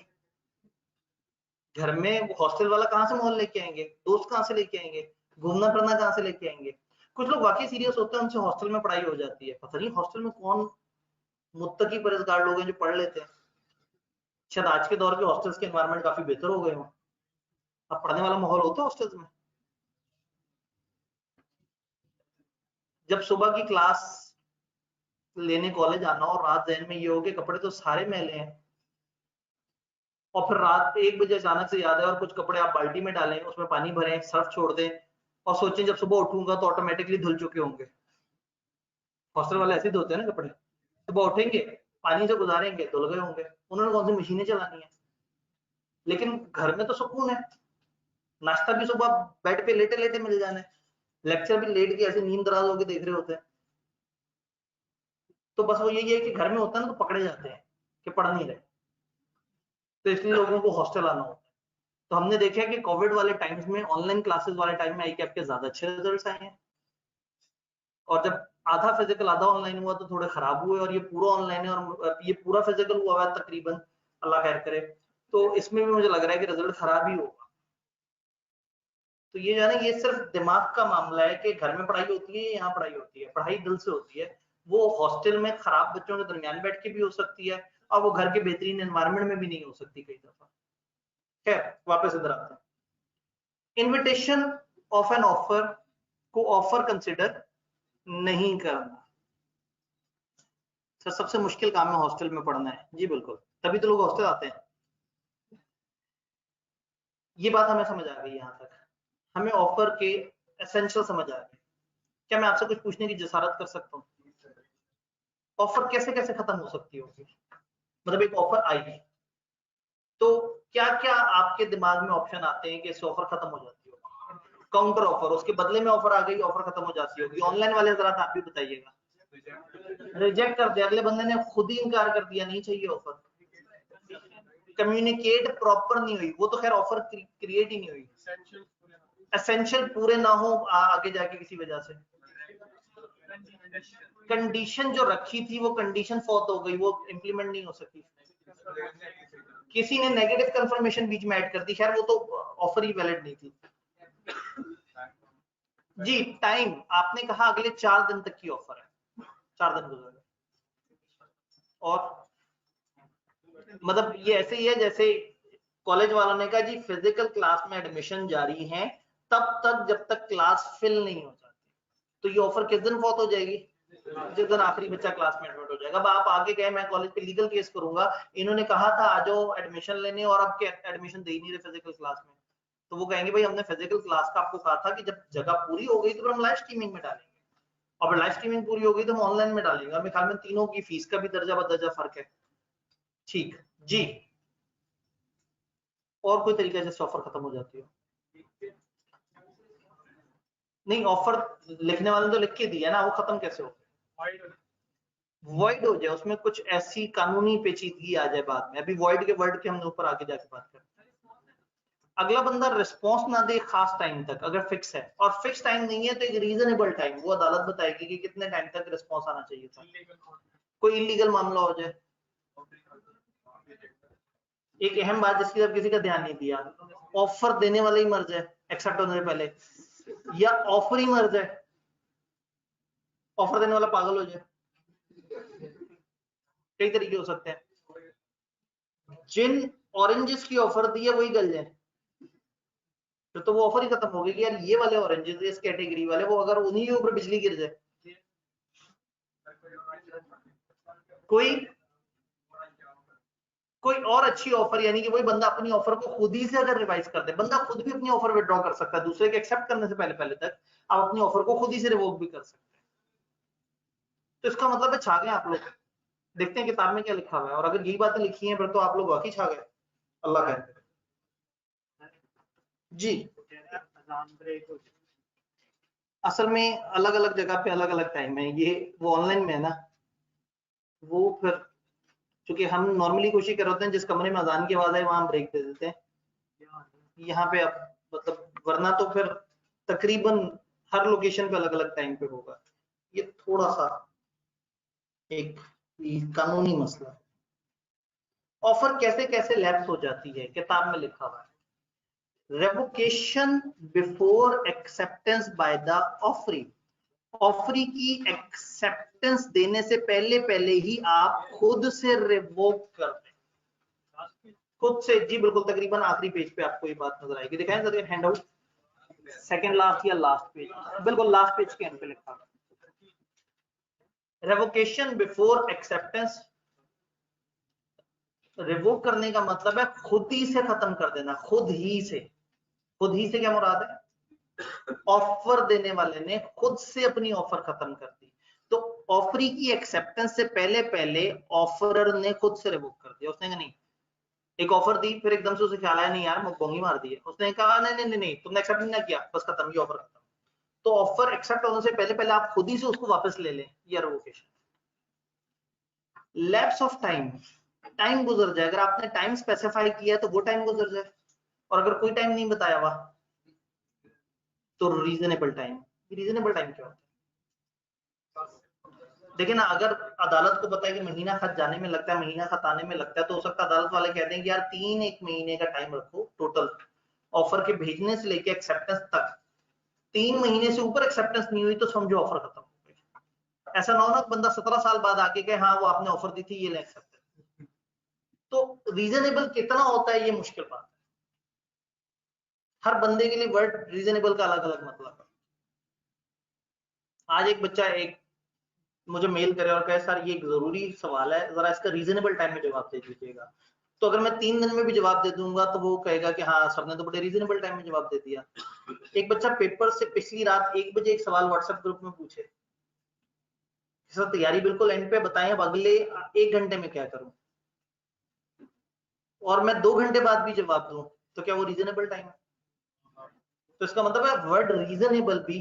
A: घर में हॉस्टल वाला कहाँ से माहौल लेके आएंगे, दोस्त कहाँ से लेके आएंगे, घूमना फिरना कहाँ से लेके आएंगे। कुछ लोग वाकई सीरियस होते हैं, उनसे हॉस्टल में पढ़ाई हो जाती है। पता नहीं हॉस्टल में कौन मुत्तकी परहेजगार लोग हैं जो पढ़ लेते हैं। शायद आज के दौर के हॉस्टल्स के एनवायरनमेंट काफी बेहतर हो गए हों, अब पढ़ने वाला माहौल होता है हॉस्टल्स में। जब सुबह की क्लास लेने कॉलेज आना और रात जहन में ये हो कि कपड़े तो सारे मैले हैं, और फिर रात 1 बजे अचानक से याद है और कुछ कपड़े आप बाल्टी में डालें, उसमें पानी भरें, सर्फ छोड़ दें और सोचें जब सुबह उठूंगा तो ऑटोमेटिकली धुल चुके होंगे। हॉस्टल वाले ऐसे धोते हैं ना कपड़े, सुबह उठेंगे पानी से गुजारेंगे धुल गए होंगे, उन्होंने कौन सी मशीनें चलानी है। लेकिन घर में तो सुकून है, नाश्ता भी सुबह बेड पे लेटे लेटे मिल जाना है, लेक्चर भी लेट के ऐसे नींद दराज होकर देख रहे होते हैं। तो बस वो यही है कि घर में होता है ना तो पकड़े जाते हैं कि पढ़ नहीं रहे, तो इसलिए लोगों को हॉस्टल आना होता है। तो हमने देखा कि कोविड वाले टाइम्स में, ऑनलाइन क्लासेस वाले टाइम में ICAP के ज्यादा अच्छे रिजल्ट्स आए हैं, और जब आधा फिजिकल आधा ऑनलाइन हुआ तो थोड़े खराब हुए, और ये पूरा ऑनलाइन है और ये पूरा फिजिकल हुआ है तकरीबन, अल्लाह खैर करे, तो इसमें भी मुझे लग रहा है कि रिजल्ट खराब ही होगा। तो ये जाने ये सिर्फ दिमाग का मामला है कि घर में पढ़ाई होती है, यहाँ पढ़ाई होती है, पढ़ाई दिल से होती है। वो हॉस्टल में खराब बच्चों के दरमियान बैठ के भी हो सकती है, और वो घर के बेहतरीन एनवायरनमेंट में भी नहीं हो सकती कई दफा। खैर वापस इधर आते हैं। इन्विटेशन ऑफ एन ऑफर को ऑफर कंसिडर नहीं करना। सर सबसे मुश्किल काम है हॉस्टल में पढ़ना है, जी बिल्कुल, तभी तो लोग हॉस्टल आते हैं। ये बात हमें समझ आ गई, यहाँ तक हमें ऑफर के एसेंशियल समझ आ गए। क्या मैं आपसे कुछ पूछने की जसारत कर सकता हूँ? ऑफर कैसे कैसे खत्म हो सकती होगी? मतलब एक ऑफर आई तो क्या क्या आपके दिमाग में ऑप्शन आते हैं कि इससे ऑफर खत्म हो जाती होगी? काउंटर ऑफर, उसके बदले में ऑफर आ गई, ऑफर खत्म हो जाती होगी। ऑनलाइन वाले जरा आप भी बताइएगा। रिजेक्ट कर दिया, अगले बंदे ने खुद ही इनकार कर दिया, नहीं चाहिए ऑफर। कम्युनिकेट प्रॉपर नहीं हुई, वो तो खैर ऑफर क्रिएट ही नहीं हुई। एसेंशियल पूरे ना हो आगे जाके किसी वजह से, कंडीशन जो रखी थी वो कंडीशन फॉल्ट हो गई, वो इंप्लीमेंट नहीं हो सकी, किसी ने नेगेटिव कंफर्मेशन बीच में ऐड कर दी, खैर वो तो ऑफर ही वैलिड नहीं थी। जी टाइम, आपने कहा अगले 4 दिन तक की ऑफर है, 4 दिन गुजर गए, और मतलब ये ऐसे ही है जैसे कॉलेज वालों ने कहा जी फिजिकल क्लास में एडमिशन जारी है तब तक जब तक क्लास फिल नहीं हो जाती। तो ये ऑफर किस दिन फॉत हो जाएगी? जिस दिन आखिरी बच्चा क्लास में एडमिट हो जाएगा। अब आप आगे गए मैं कॉलेज पे लीगल केस करूंगा, इन्होंने कहा था आ जाओ एडमिशन लेने और अब एडमिशन दे ही नहीं रहे फिजिकल क्लास में, तो वो कहेंगे भाई हमने फिजिकल क्लास का आपको कहा था कि जब जगह पूरी हो गई तो फिर हम लाइव स्ट्रीमिंग में डालेंगे, और लाइव स्ट्रीमिंग पूरी हो गई तो हम ऑनलाइन में डालेंगे। मेरे ख्याल में तीनों की फीस का भी दर्जा बदर्जा फर्क है। ठीक जी, और कोई तरीका जिससे ऑफर खत्म हो जाती हो? नहीं, ऑफर लिखने वाले तो लिख के दिया ना, वो खत्म कैसे हो? वॉइड हो जाए, उसमें कुछ ऐसी कानूनी पेचीदगी आ जाए बाद में। अभी वॉइड के वर्ड के हम ऊपर आगे जाके बात करते हैं। अगला बंदा रिस्पॉन्स ना दे खास टाइम तक, अगर फिक्स है, और फिक्स टाइम नहीं है तो एक रीजनेबल टाइम, वो अदालत बताएगी कि कितने टाइम तक रिस्पॉन्स आना चाहिए था। कोई इलीगल मामला हो जाए, एक अहम बात जिसकी तरफ किसी का ध्यान नहीं दिया, ऑफर देने वाला ही मर जाए एक्सेप्ट होने से पहले, या ऑफर ही मर जाए, ऑफर देने वाला पागल हो जाए, कई तरीके हो सकते हैं। जिन ऑरेंजेस की ऑफर दी है वही गल जाए, फिर तो वो ऑफर ही खत्म हो गई कि यार ये वाले ऑरेंजेस इस कैटेगरी वाले, वो अगर उन्हीं के ऊपर बिजली गिर जाए, कोई और अच्छी ऑफर, यानी कि वही बंदा अपनी ऑफर को खुद ही से अगर रिवाइज कर दे, बंदा खुद भी अपनी ऑफर विड्रॉ कर सकता है दूसरे के एक्सेप्ट करने से पहले पहले तक, आप अपनी ऑफर को खुद ही से रिवोक भी कर सकते हैं। तो इसका मतलब है छा गए आप लोग। देखते हैं किताब में क्या लिखा हुआ है, और अगर यही बातें लिखी हैं फिर तो आप लोग वाकई छा गए। अल्लाह खैर करे जी। असल में अलग अलग जगह पे अलग अलग टाइम है, ये वो ऑनलाइन में है ना, वो फिर क्योंकि हम नॉर्मली कोशिश कर होते हैं जिस कमरे में अजान की आवाज है वहां ब्रेक दे देते हैं, यहाँ पे अब मतलब वरना तो फिर तकरीबन हर लोकेशन पे अलग अलग टाइम पे होगा। ये थोड़ा सा एक कानूनी मसला है। ऑफर कैसे कैसे लैप्स हो जाती है, किताब में लिखा हुआ है, revocation before acceptance by the offeree. Offeree की एक्सेप्टेंस देने से पहले पहले ही आप खुद से रिवोक कर दें, खुद से। जी बिल्कुल, तकरीबन आखिरी पेज पे आपको ये बात नजर आएगी, दिखाएं जरा हैंड आउट, सेकंड लास्ट या लास्ट पेज, बिल्कुल लास्ट पेज के एंड पे लिखा है, रेवोकेशन बिफोर एक्सेप्टेंस। रिवोक करने का मतलब है खुद ही से खत्म कर देना, खुद ही से। खुद ही से क्या मुराद है, ऑफर देने वाले ने खुद से अपनी ऑफर खत्म कर दी, तो ऑफरी की एक्सेप्टेंस से पहले पहले ऑफरर ने खुद से रिवोक कर दिया। उसने कहा नहीं, एक ऑफर दी, फिर एकदम से उसे ख्याल आया नहीं यार बोंगी मार दी है, उसने कहा नहीं नहीं नहीं नहीं तुमने एक्सेप्ट नहीं किया, बस खत्म, ये ऑफर खत्म। तो ऑफर एक्सेप्ट होने से पहले पहले आप खुद ही से उसको वापस ले लें, ये revocation. Lapse of time, time गुजर जाए, अगर आपने टाइम स्पेसिफाई किया तो वो टाइम गुजर जाए, और अगर कोई टाइम नहीं बताया हुआ तो रीजनेबल टाइम। रीजनेबल टाइम क्या होता है, देखिए ना, अगर अदालत को पता है कि महीना खत जाने में लगता है, महीना खत आने में लगता है, तो हो सकता है अदालत वाले कहते हैं कि यार एक महीने का टाइम रखो टोटल, ऑफर के भेजने से लेके एक्सेप्टेंस तक। 3 महीने से ऊपर एक्सेप्टेंस नहीं हुई तो समझो ऑफर खत्म हो गई। ऐसा ना हो ना बंदा 17 साल बाद आके कहे हाँ वो आपने ऑफर दी थी ये ले एक्सेप्ट। तो रीजनेबल कितना होता है ये मुश्किल बात है, हर बंदे के लिए वर्ड रीजनेबल का अलग अलग मतलब है। आज एक बच्चा एक मुझे मेल करे और कहे सर ये एक जरूरी सवाल है, जरा इसका रीजनेबल टाइम में जवाब दे दीजिएगा। तो अगर मैं 3 दिन में भी जवाब दे दूंगा तो वो कहेगा कि हाँ सर ने तो बड़े रीजनेबल टाइम में जवाब दे दिया। एक बच्चा पेपर से पिछली रात 1 बजे एक सवाल व्हाट्सएप ग्रुप में पूछे, सर तैयारी बिल्कुल एंड पे बताएं अब अगले 1 घंटे में क्या करूं, और मैं 2 घंटे बाद भी जवाब दूं, तो क्या वो रीजनेबल टाइम है? तो इसका मतलब है वर्ड रीजनेबल भी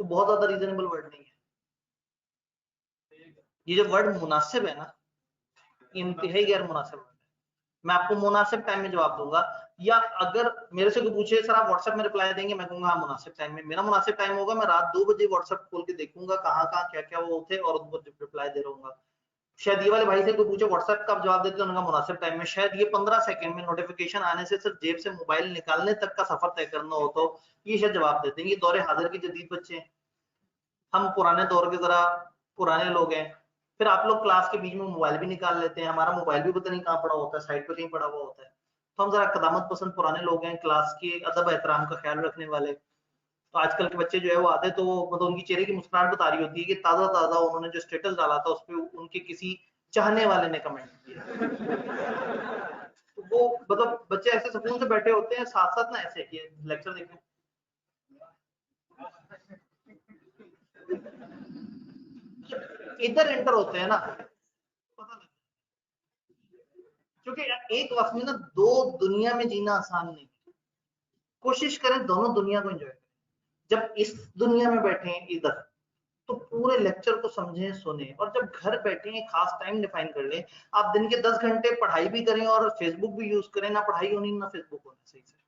A: तो बहुत ज्यादा रीजनेबल वर्ड नहीं है। ये जो वर्ड मुनासिब है ना, इंतहाई गैर मुनासिब वर्ड है। मैं आपको मुनासिब टाइम में जवाब दूंगा, या अगर मेरे से कोई पूछे सर आप व्हाट्सएप में रिप्लाई देंगे, मैं कहूंगा हाँ मुनासिब टाइम में। मेरा मुनासिब टाइम होगा मैं रात 2 बजे व्हाट्सएप खोल के देखूंगा कहाँ कहाँ क्या क्या वो थे और उनको रिप्लाई दे रहूंगा। शायद ये वाले भाई से कोई पूछे व्हाट्सएप का जवाब देते उनका मुनासिब टाइम में, शायद ये 15 सेकंड में नोटिफिकेशन आने से सिर्फ जेब से मोबाइल निकालने तक का सफर तय करना हो तो ये शायद जवाब देते हैं। ये दौरे हाजिर के जदीद बच्चे हैं, हम पुराने दौर के जरा पुराने लोग हैं। फिर आप लोग क्लास के बीच में मोबाइल भी निकाल लेते हैं, हमारा मोबाइल भी पता नहीं कहाँ पड़ा होता है, साइड पे कहीं पड़ा हुआ होता है। तो हम जरा कदामत पसंद पुराने लोग हैं, क्लास के अदब एहतराम का ख्याल रखने वाले। तो आजकल के बच्चे जो है वो आते तो मतलब उनकी चेहरे की मुस्कुराहट बता रही होती है कि ताजा ताजा उन्होंने जो स्टेटस डाला था उस पर उनके किसी चाहने वाले ने कमेंट किया। तो वो मतलब बच्चे ऐसे सुकून से बैठे होते हैं, साथ साथ ना ऐसे कि लेक्चर देखें, इधर एंटर होते हैं ना पता लगता है। क्योंकि एक वक्त में ना दो दुनिया में जीना आसान नहीं, कोशिश करें दोनों दुनिया को एंजॉय करें। जब इस दुनिया में बैठे हैं इधर तो पूरे लेक्चर को समझें सुने, और जब घर बैठे हैं खास टाइम डिफाइन कर लें। आप दिन के 10 घंटे पढ़ाई भी करें और फेसबुक भी यूज करें, ना पढ़ाई होनी ना फेसबुक होना सही से।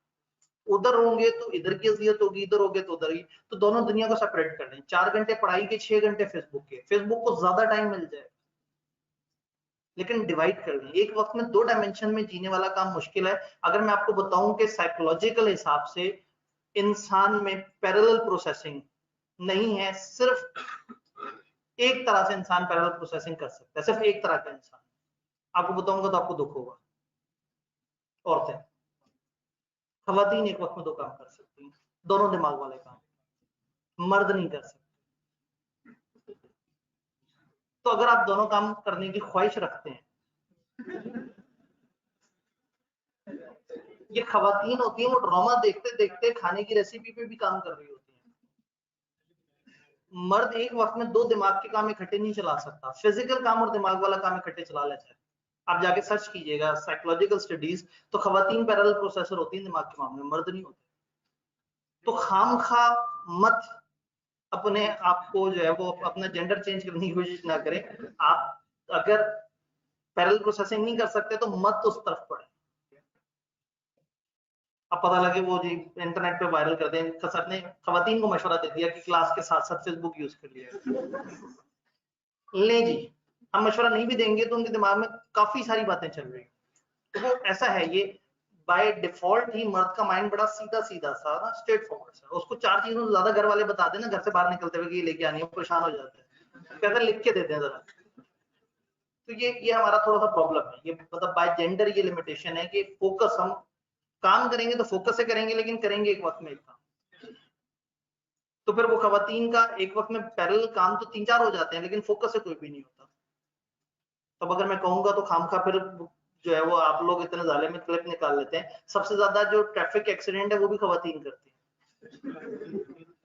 A: उधर होंगे तो इधर की अजियत होगी, इधर होगे तो उधर ही, तो दोनों दुनिया को सेपरेट कर लें। 4 घंटे पढ़ाई के, 6 घंटे फेसबुक के, फेसबुक को ज्यादा टाइम मिल जाए लेकिन डिवाइड कर लें। एक वक्त में 2 डायमेंशन में जीने वाला काम मुश्किल है। अगर मैं आपको बताऊं कि साइकोलॉजिकल हिसाब से इंसान में पैरेलल प्रोसेसिंग नहीं है, सिर्फ एक तरह से इंसान पैरेलल प्रोसेसिंग कर सकता है, सिर्फ एक तरह का इंसान। आपको बताऊंगा तो आपको दुख होगा, औरतें, खवातीन एक वक्त में 2 काम कर सकती हैं, दोनों दिमाग वाले काम, मर्द नहीं कर सकते। तो अगर आप दोनों काम करने की ख्वाहिश रखते हैं, ये खवातीन होती हैं, वो ड्रामा देखते देखते खाने की रेसिपी पे भी काम कर रही होती हैं। मर्द एक वक्त में 2 दिमाग के काम इकट्ठे नहीं चला सकता, फिजिकल काम और दिमाग वाला काम इकट्ठे चला लेता है। आप जाके सर्च कीजिएगा साइकोलॉजिकल स्टडीज, तो खवातीन पैरेलल प्रोसेसर होती है दिमाग के मामले में, मर्द नहीं होते। तो खामखा मत अपने आप को जो है वो अपना जेंडर चेंज करने की कोशिश ना करें। आप अगर पैरेलल प्रोसेसिंग नहीं कर सकते तो मत उस तरफ पड़े। अब पता लगे वो जी इंटरनेट पे वायरल कर दें, सर ने खवातीन को मशवरा दे दिया कि क्लास के साथ साथ फेसबुक यूज कर लिया। ले जी, हम मशवरा नहीं भी देंगे तो उनके दिमाग में काफी सारी बातें चल रही। तो वो ऐसा है, ये बाय डिफॉल्ट ही मर्द का माइंड बड़ा सीधा सीधा सा ना, स्ट्रेट फॉरवर्ड सा। उसको 4 चीजों से ज्यादा घर वाले बता देना घर से बाहर निकलते हुए कि ये लेके आनी है, परेशान हो जाते हैं, कहते हैं लिख के दे दें जरा। तो ये हमारा थोड़ा सा प्रॉब्लम है, ये मतलब बाय जेंडर ये लिमिटेशन है कि फोकस, हम काम करेंगे तो फोकस से करेंगे, लेकिन करेंगे एक वक्त में एक काम। तो फिर वो खवातीन का एक वक्त में पैरेलल काम तो 3-4 हो जाते हैं, लेकिन फोकस से कोई भी नहीं होता। तब अगर मैं कहूंगा तो खामखा फिर जो है वो आप लोग इतने जाले में क्लिप निकाल लेते हैं। सबसे ज्यादा जो ट्रैफिक एक्सीडेंट है वो भी खवातीन करती है,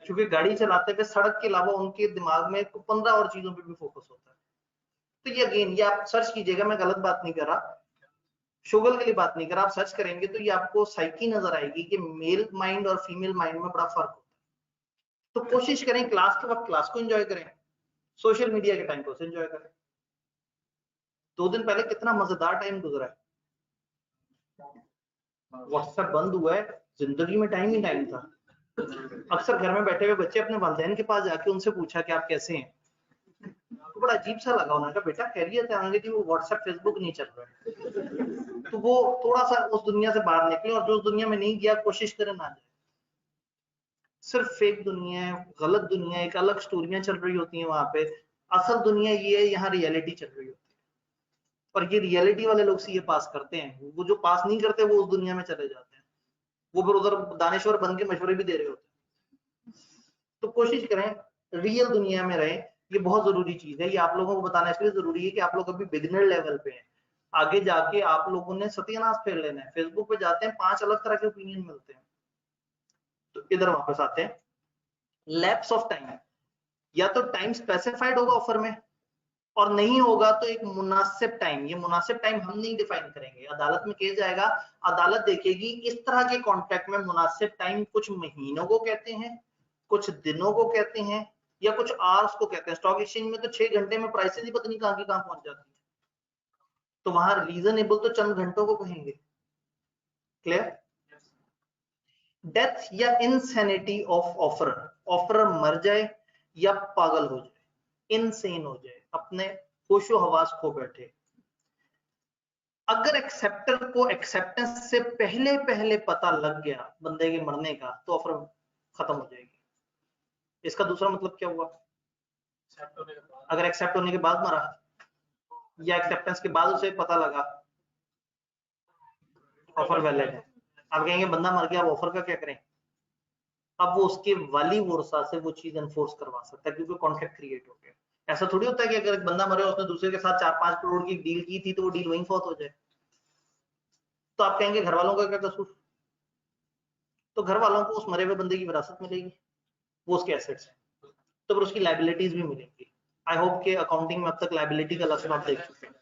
A: क्योंकि गाड़ी चलाते हुए सड़क के अलावा उनके दिमाग में 15 और चीजों पे भी फोकस होता है। तो ये अगेन, ये आप सर्च कीजिएगा, मैं गलत बात नहीं कर रहा, शुगल के लिए बात नहीं कर रहा, आप सर्च करेंगे तो ये आपको साइकी नजर आएगी कि मेल माइंड और फीमेल माइंड में बड़ा फर्क होता है। तो कोशिश करें क्लास के वक्त क्लास को एंजॉय करें, सोशल मीडिया के टाइम को एंजॉय करें। 2 दिन पहले कितना मजेदार टाइम गुजरा है, व्हाट्सएप बंद हुआ है, जिंदगी में टाइम ही टाइम था। अक्सर घर में बैठे हुए बच्चे अपने वालिदैन के पास जाके उनसे पूछा कि आप कैसे हैं, तो बड़ा अजीब सा लगा। उन्होंने कहा बेटा खैरियत है, उन्होंने कहा वो व्हाट्सएप फेसबुक नहीं चल रहा है। तो वो थोड़ा सा उस दुनिया से बाहर निकले, और जो उस दुनिया में नहीं गया कोशिश करे ना जाए। सिर्फ फेक दुनिया है, गलत दुनिया है, एक अलग स्टोरियां चल रही होती हैं वहां पे। असल दुनिया ये है, यहाँ रियलिटी चल रही होती है, और ये रियलिटी वाले लोग सीए पास करते हैं, वो जो पास नहीं करते वो उस दुनिया में चले जाते हैं, वो फिर उधर दानेश्वर बन के मशवरे भी दे रहे होते हैं। तो कोशिश करें रियल दुनिया में रहे, ये बहुत जरूरी चीज है। ये आप लोगों को बताना इसलिए जरूरी है कि आप लोग अभी बिगिनर लेवल पे हैं, आगे जाके आप लोगों ने सत्यानाश फेर लेना है। फेसबुक पे जाते हैं 5 अलग तरह के ओपिनियन मिलते हैं। तो इधर वापस आते हैं, लैप्स ऑफ टाइम, या तो टाइम स्पेसिफाइड होगा ऑफर में, और नहीं होगा तो एक मुनासिब टाइम। ये मुनासिब टाइम हम नहीं डिफाइन करेंगे, अदालत में केस जाएगा, अदालत देखेगी इस तरह के कॉन्ट्रैक्ट में मुनासिब टाइम कुछ महीनों को कहते हैं, कुछ दिनों को कहते हैं, या कुछ आवर्स को कहते हैं। स्टॉक एक्सचेंज में तो 6 घंटे में प्राइसेस ही पता नहीं कहां की कहां पहुंच जाती है, तो वहां रीजनेबल तो चंद घंटों को कहेंगे। क्लियर? डेथ या इनसेनिटी ऑफ ऑफर, ऑफर मर जाए या पागल हो जाए, इनसेन हो जाए, अपने होशो हवास खो बैठे। अगर एक्सेप्टर को एक्सेप्टेंस से पहले पहले पता लग गया बंदे के मरने का, तो ऑफर खत्म हो जाएगी। इसका दूसरा मतलब क्या हुआ? अगर एक्सेप्ट होने के बाद मरा, या एक्सेप्टेंस के बाद उसे पता लगा ऑफर वैलिड है। आप कहेंगे बंदा मर गया, ऑफर का क्या करें? अब वो उसके वाली वर्षा से वो चीज एनफोर्स करवा सकता है, क्योंकि कॉन्ट्रैक्ट क्रिएट हो गया। ऐसा थोड़ी होता है कि अगर एक बंदा मरे उसने दूसरे के साथ 4-5 करोड़ की डील की थी तो वो डील वहीं फौत हो जाए। तो आप कहेंगे घर वालों का क्या कसूर? तो घर वालों को उस मरे हुए बंदे की विरासत मिलेगी, वो उसके एसेट्स हैं, तो फिर उसकी लाइबिलिटीज भी मिलेंगी। आई होप के अकाउंटिंग में अब तक लाइबिलिटी का लफ्ज आप देख चुके हैं।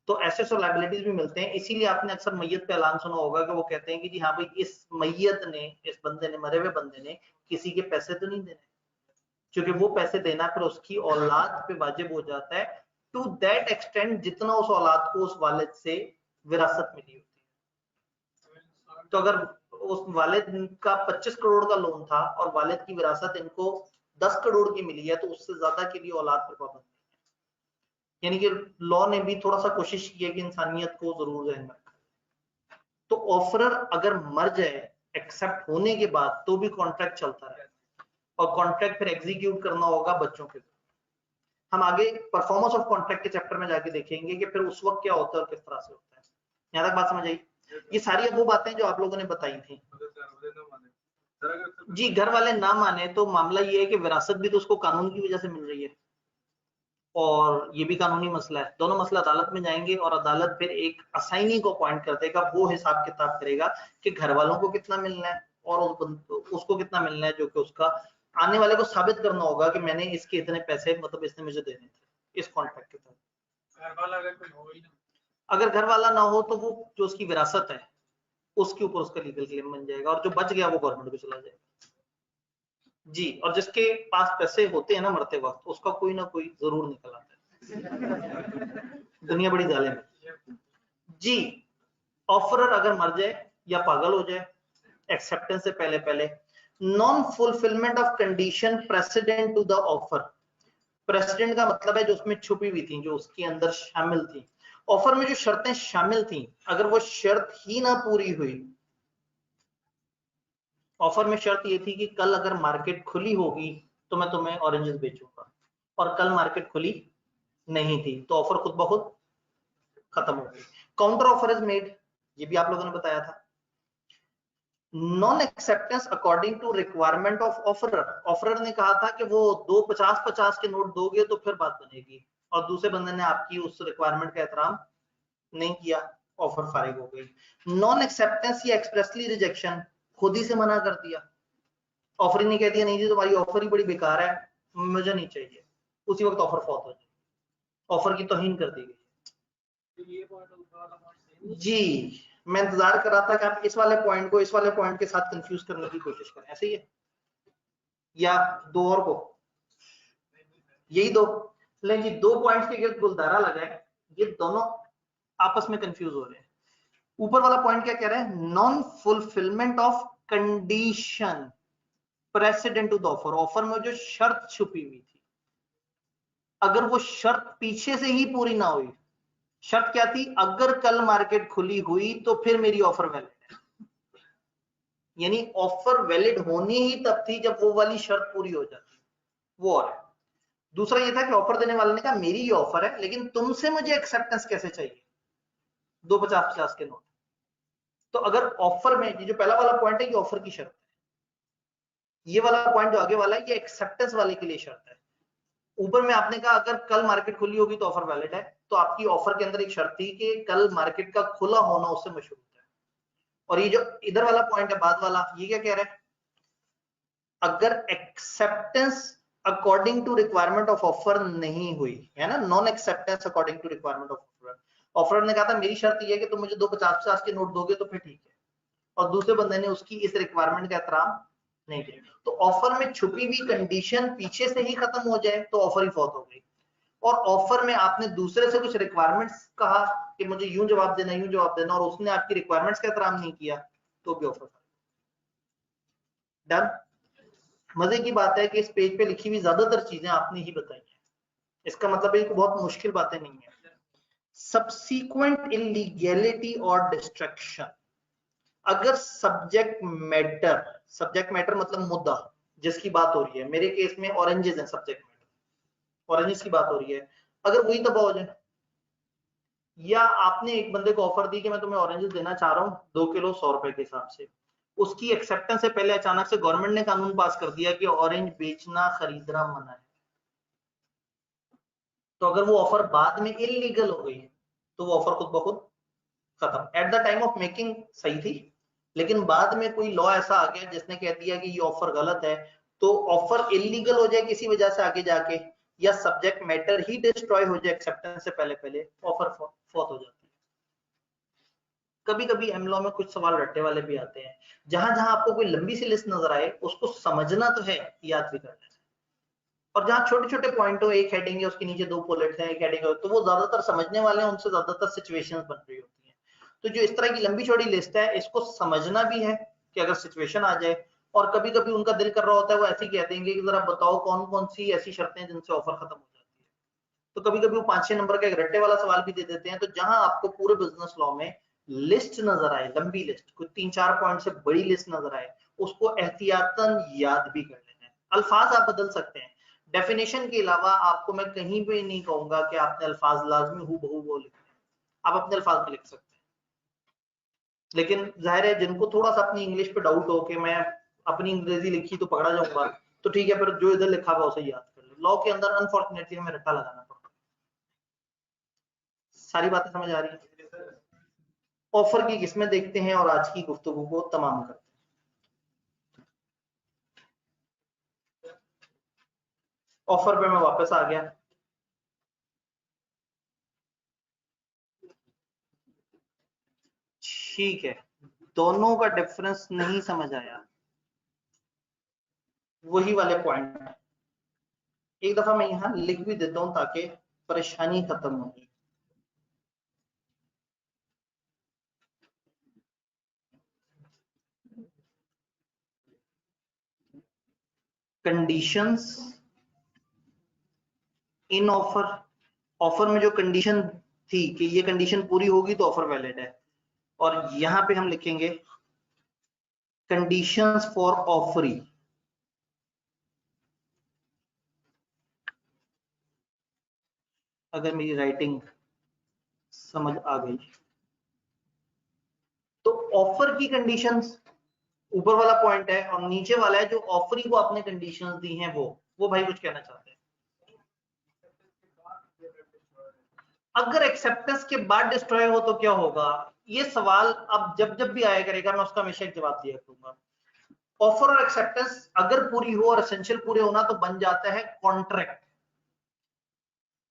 A: तो एसेट्स और लाइबिलिटीज भी मिलते हैं। इसीलिए आपने अक्सर मैयत पे ऐलान सुना होगा कि वो कहते हैं कि जी हाँ भाई, इस मैयत ने, इस बंदे ने, मरे हुए बंदे ने किसी के पैसे तो नहीं देने, क्योंकि वो पैसे देना फिर उसकी औलाद पे वाजिब हो जाता है, टू दैट एक्सटेंट जितना उस औलाद को उस वालिद से विरासत मिली होती है। तो अगर उस वालिद का 25 करोड़ का लोन था और वालिद की विरासत इनको 10 करोड़ की मिली है, तो उससे ज्यादा के लिए औलाद पर पाबंदी है। यानी कि लॉ ने भी थोड़ा सा कोशिश की है कि इंसानियत को जरूर ध्यान में रखा। तो ऑफरर अगर मर जाए एक्सेप्ट होने के बाद, तो भी कॉन्ट्रैक्ट चलता रहे, और कॉन्ट्रैक्ट फिर एग्जीक्यूट करना होगा बच्चों के। हम आगे परफॉर्मेंस ऑफ कॉन्ट्रैक्ट के चैप्टर में जाके देखेंगे कि फिर उस वक्त क्या होता है और किस तरह से होता है। यहां तक बात समझ आई? ये सारी अब वो बातें जो आप लोगों ने बताई थी। जी, घर वाले ना माने तो मामला ये है कि विरासत भी तो उसको कानून की वजह से मिल रही है, और ये भी कानूनी मसला है। दोनों मसला अदालत में जाएंगे और अदालत फिर एक असाइनी को अपॉइंट कर देगा, वो हिसाब किताब करेगा कि घर वालों को कितना मिलना है और उसको कितना मिलना है, जो कि उसका आने वाले को साबित करना होगा कि मैंने इसके इतने पैसे, मतलब इसने मुझे देने थे इस कॉन्ट्रैक्ट के तहत।
B: घर वाला अगर कोई हो ही ना,
A: अगर घर वाला ना हो तो वो जो उसकी विरासत है उसके ऊपर उसका लीगल क्लेम बन जाएगा, और जो बच गया वो गवर्नमेंट को चला जाएगा। जी, और जिसके पास पैसे होते हैं ना मरते वक्त, उसका कोई ना कोई जरूर निकल आता है। दुनिया बड़ी जालिम है। जी, ऑफरर अगर मर जाए या पागल हो जाए एक्सेप्टेंस से पहले पहले, non fulfilment of condition precedent to the offer. Precedent का मतलब है जो उसमें छुपी हुई थी, जो उसके अंदर शामिल थी। ऑफर में जो शर्तें शामिल थी, अगर वो शर्त ही ना पूरी हुई, ऑफर में शर्त ये थी कि कल अगर मार्केट खुली होगी तो मैं तुम्हें ऑरेंजेस बेचूंगा, और कल मार्केट खुली नहीं थी तो ऑफर खुद ब खुद खत्म हो गई। काउंटर ऑफर इज मेड, ये भी आप लोगों ने बताया था। Non acceptance according to requirement of offeror. Offeror ने कहा था कि वो 2 50-50 के नोट दोगे तो फिर बात बनेगी, और दूसरे बंदे ने आपकी उस रिक्वायरमेंट का एहतराम नहीं किया, ऑफर फारिग हो गई। नॉन एक्सेप्टेंस या एक्सप्रेसली रिजेक्शन, खुद ही से मना कर दिया। ऑफर ही नहीं कह दिया नहीं जी तुम्हारी ऑफर ही बड़ी बेकार है, मुझे नहीं चाहिए, उसी वक्त ऑफर फौत हो जाए, ऑफर की तौहीन कर दी गई। जी, मैं इंतजार कर रहा था कि आप इस वाले पॉइंट को इस वाले पॉइंट के साथ कंफ्यूज करने की कोशिश करें, ऐसे ही है या दो और को, यही दो। लेकिन जी 2 पॉइंट्स के गिर्द गुलदारा लगा है, ये दोनों आपस में कंफ्यूज हो रहे हैं। ऊपर वाला पॉइंट क्या कह रहा है, non fulfilment of condition precedent to the offer. Offer में जो शर्त छुपी हुई थी, अगर वो शर्त पीछे से ही पूरी ना हुई, शर्त क्या थी, अगर कल मार्केट खुली हुई तो फिर मेरी ऑफर वैलिड है, यानी ऑफर वैलिड होनी ही तब थी जब वो वाली शर्त पूरी हो जाती, वो और है। दूसरा ये था कि ऑफर देने वाले ने कहा मेरी ये ऑफर है लेकिन तुमसे मुझे एक्सेप्टेंस कैसे चाहिए, 2 50-50 के नोट। तो अगर ऑफर में, ये जो पहला वाला पॉइंट है ये ऑफर की शर्त है, ये वाला पॉइंट जो आगे वाला है ये एक्सेप्टेंस वाले के लिए शर्त है। ऊपर में आपने कहा अगर कल मार्केट खुली होगी तो ऑफर वैलिड है, तो आपकी ऑफर के अंदर एक शर्त थी कि कल मार्केट का खुला होना उससे मशरूत है। और ये जो इधर वाला पॉइंट है बाद वाला, ये क्या कह रहा है, अगर acceptance according to requirement of offer नहीं हुई है ना, non acceptance according to requirement of offer, offer ने कहा था मेरी शर्त ये है कि तुम मुझे 2 50-50 के नोट दोगे तो फिर ठीक है, और दूसरे बंदे ने उसकी इस रिक्वायरमेंट का एहतराम नहीं किया, तो ऑफर में छुपी हुई कंडीशन पीछे से ही खत्म हो जाए तो ऑफर ही फौत हो गई। और ऑफर में आपने दूसरे से कुछ रिक्वायरमेंट्स कहा कि मुझे यूं जवाब देना यूं जवाब देना, और उसने आपकी रिक्वायरमेंट्स का एहतराम नहीं किया, तो भी ऑफर डन। मजे की बात है कि इस पेज पे लिखी हुई ज्यादातर चीजें आपने ही बताई हैं, इसका मतलब है कि बहुत मुश्किल बातें नहीं है। सब्सीक्वेंट इलीगैलिटी और डिस्ट्रक्शन, अगर सब्जेक्ट मैटर मतलब मुद्दा जिसकी बात हो रही है, मेरे केस में ऑरेंजेस है, सब्जेक्ट मैटर ऑरेंजेस की बात हो रही है, अगर वही तबाह हो जाए, या आपने एक बंदे को ऑफर दी कि मैं तुम्हें ऑरेंजेस देना चाह रहा हूँ 2 किलो 100 रुपए के हिसाब से, उसकी एक्सेप्टेंस से पहले अचानक से गवर्नमेंट ने कानून पास कर दिया कि ऑरेंज बेचना खरीदना मना है, तो अगर वो ऑफर बाद में इलीगल हो गई तो वो ऑफर खुद ब खुद खत्म। At the time of making सही थी, लेकिन बाद में कोई लॉ ऐसा आ गया जिसने कह दिया कि ये ऑफर गलत है, तो ऑफर इलीगल हो जाए किसी वजह से आगे जाके, या सब्जेक्ट मैटर ही डिस्ट्रॉय हो जाए एक्सेप्टेंस से पहले पहले, ऑफर फौत हो जाती है। कभी कभी एमलॉ में कुछ सवाल रट्टे वाले भी आते हैं, जहां जहां आपको कोई लंबी सी लिस्ट नजर आए उसको समझना तो है, याद भी करना है, और जहां छोटे छोटे पॉइंट हो, एक हेडिंग है उसके नीचे 2 बुलेट्स हैं, एक हेडिंग है, तो वो ज्यादातर समझने वाले हैं, उनसे ज्यादातर सिचुएशंस बन रही होती हैं। तो जो इस तरह की लंबी चौड़ी लिस्ट है, इसको समझना भी है कि अगर सिचुएशन आ जाए, और कभी कभी उनका दिल कर रहा होता है वो ऐसे कह देंगे कि जरा बताओ कौन कौन सी ऐसी शर्तें हैं जिनसे ऑफर खत्म हो जाती है, तो कभी कभी वो 5-6 नंबर का एक रट्टे वाला सवाल भी दे देते हैं। तो जहां आपको पूरे बिजनेस लॉ में लिस्ट नजर आए, लंबी लिस्ट, कोई 3-4 पॉइंट से बड़ी लिस्ट नजर आए, उसको एहतियातन याद भी कर लेना है। अल्फाज आप बदल सकते हैं, डेफिनेशन के अलावा आपको मैं कहीं पे नहीं कहूंगा कि आपने अल्फाज लाजमी हूबहू वो लिखने हैं, आप अपने अल्फाज में लिख सकते हैं। लेकिन जाहिर है जिनको थोड़ा सा अपनी इंग्लिश पे डाउट हो कि मैं अपनी अंग्रेजी लिखी तो पकड़ा जाऊंगा, तो ठीक है, फिर जो इधर लिखा हुआ उसे याद कर लो। लॉ के अंदर अनफॉर्चुनेटली हमें रट्टा लगाना पड़ता है। सारी बातें समझ आ रही है? ऑफर की किस्में देखते हैं और आज की गुफ्तगू को तमाम करते हैं। ऑफर पे मैं वापस आ गया। ठीक है, दोनों का डिफरेंस नहीं समझ आया, वही वाले पॉइंट है। एक दफा मैं यहां लिख भी देता हूं ताकि परेशानी खत्म होगी। कंडीशंस इन ऑफर, ऑफर में जो कंडीशन थी कि ये कंडीशन पूरी होगी तो ऑफर वैलिड है, और यहां पे हम लिखेंगे कंडीशंस फॉर ऑफरी। अगर मेरी राइटिंग समझ आ गई तो ऑफर की कंडीशंस ऊपर वाला पॉइंट है, और नीचे वाला है जो ऑफरी को आपने कंडीशंस दी हैं वो भाई कुछ कहना चाहते हैं। अगर एक्सेप्टेंस के बाद डिस्ट्रॉय हो तो क्या होगा, ये सवाल अब जब जब भी आया करेगा मैं उसका हमेशा एक जवाब दिया करूंगा। ऑफर और एक्सेप्टेंस अगर पूरी हो और एसेंशियल पूरे होना तो बन जाता है कॉन्ट्रैक्ट।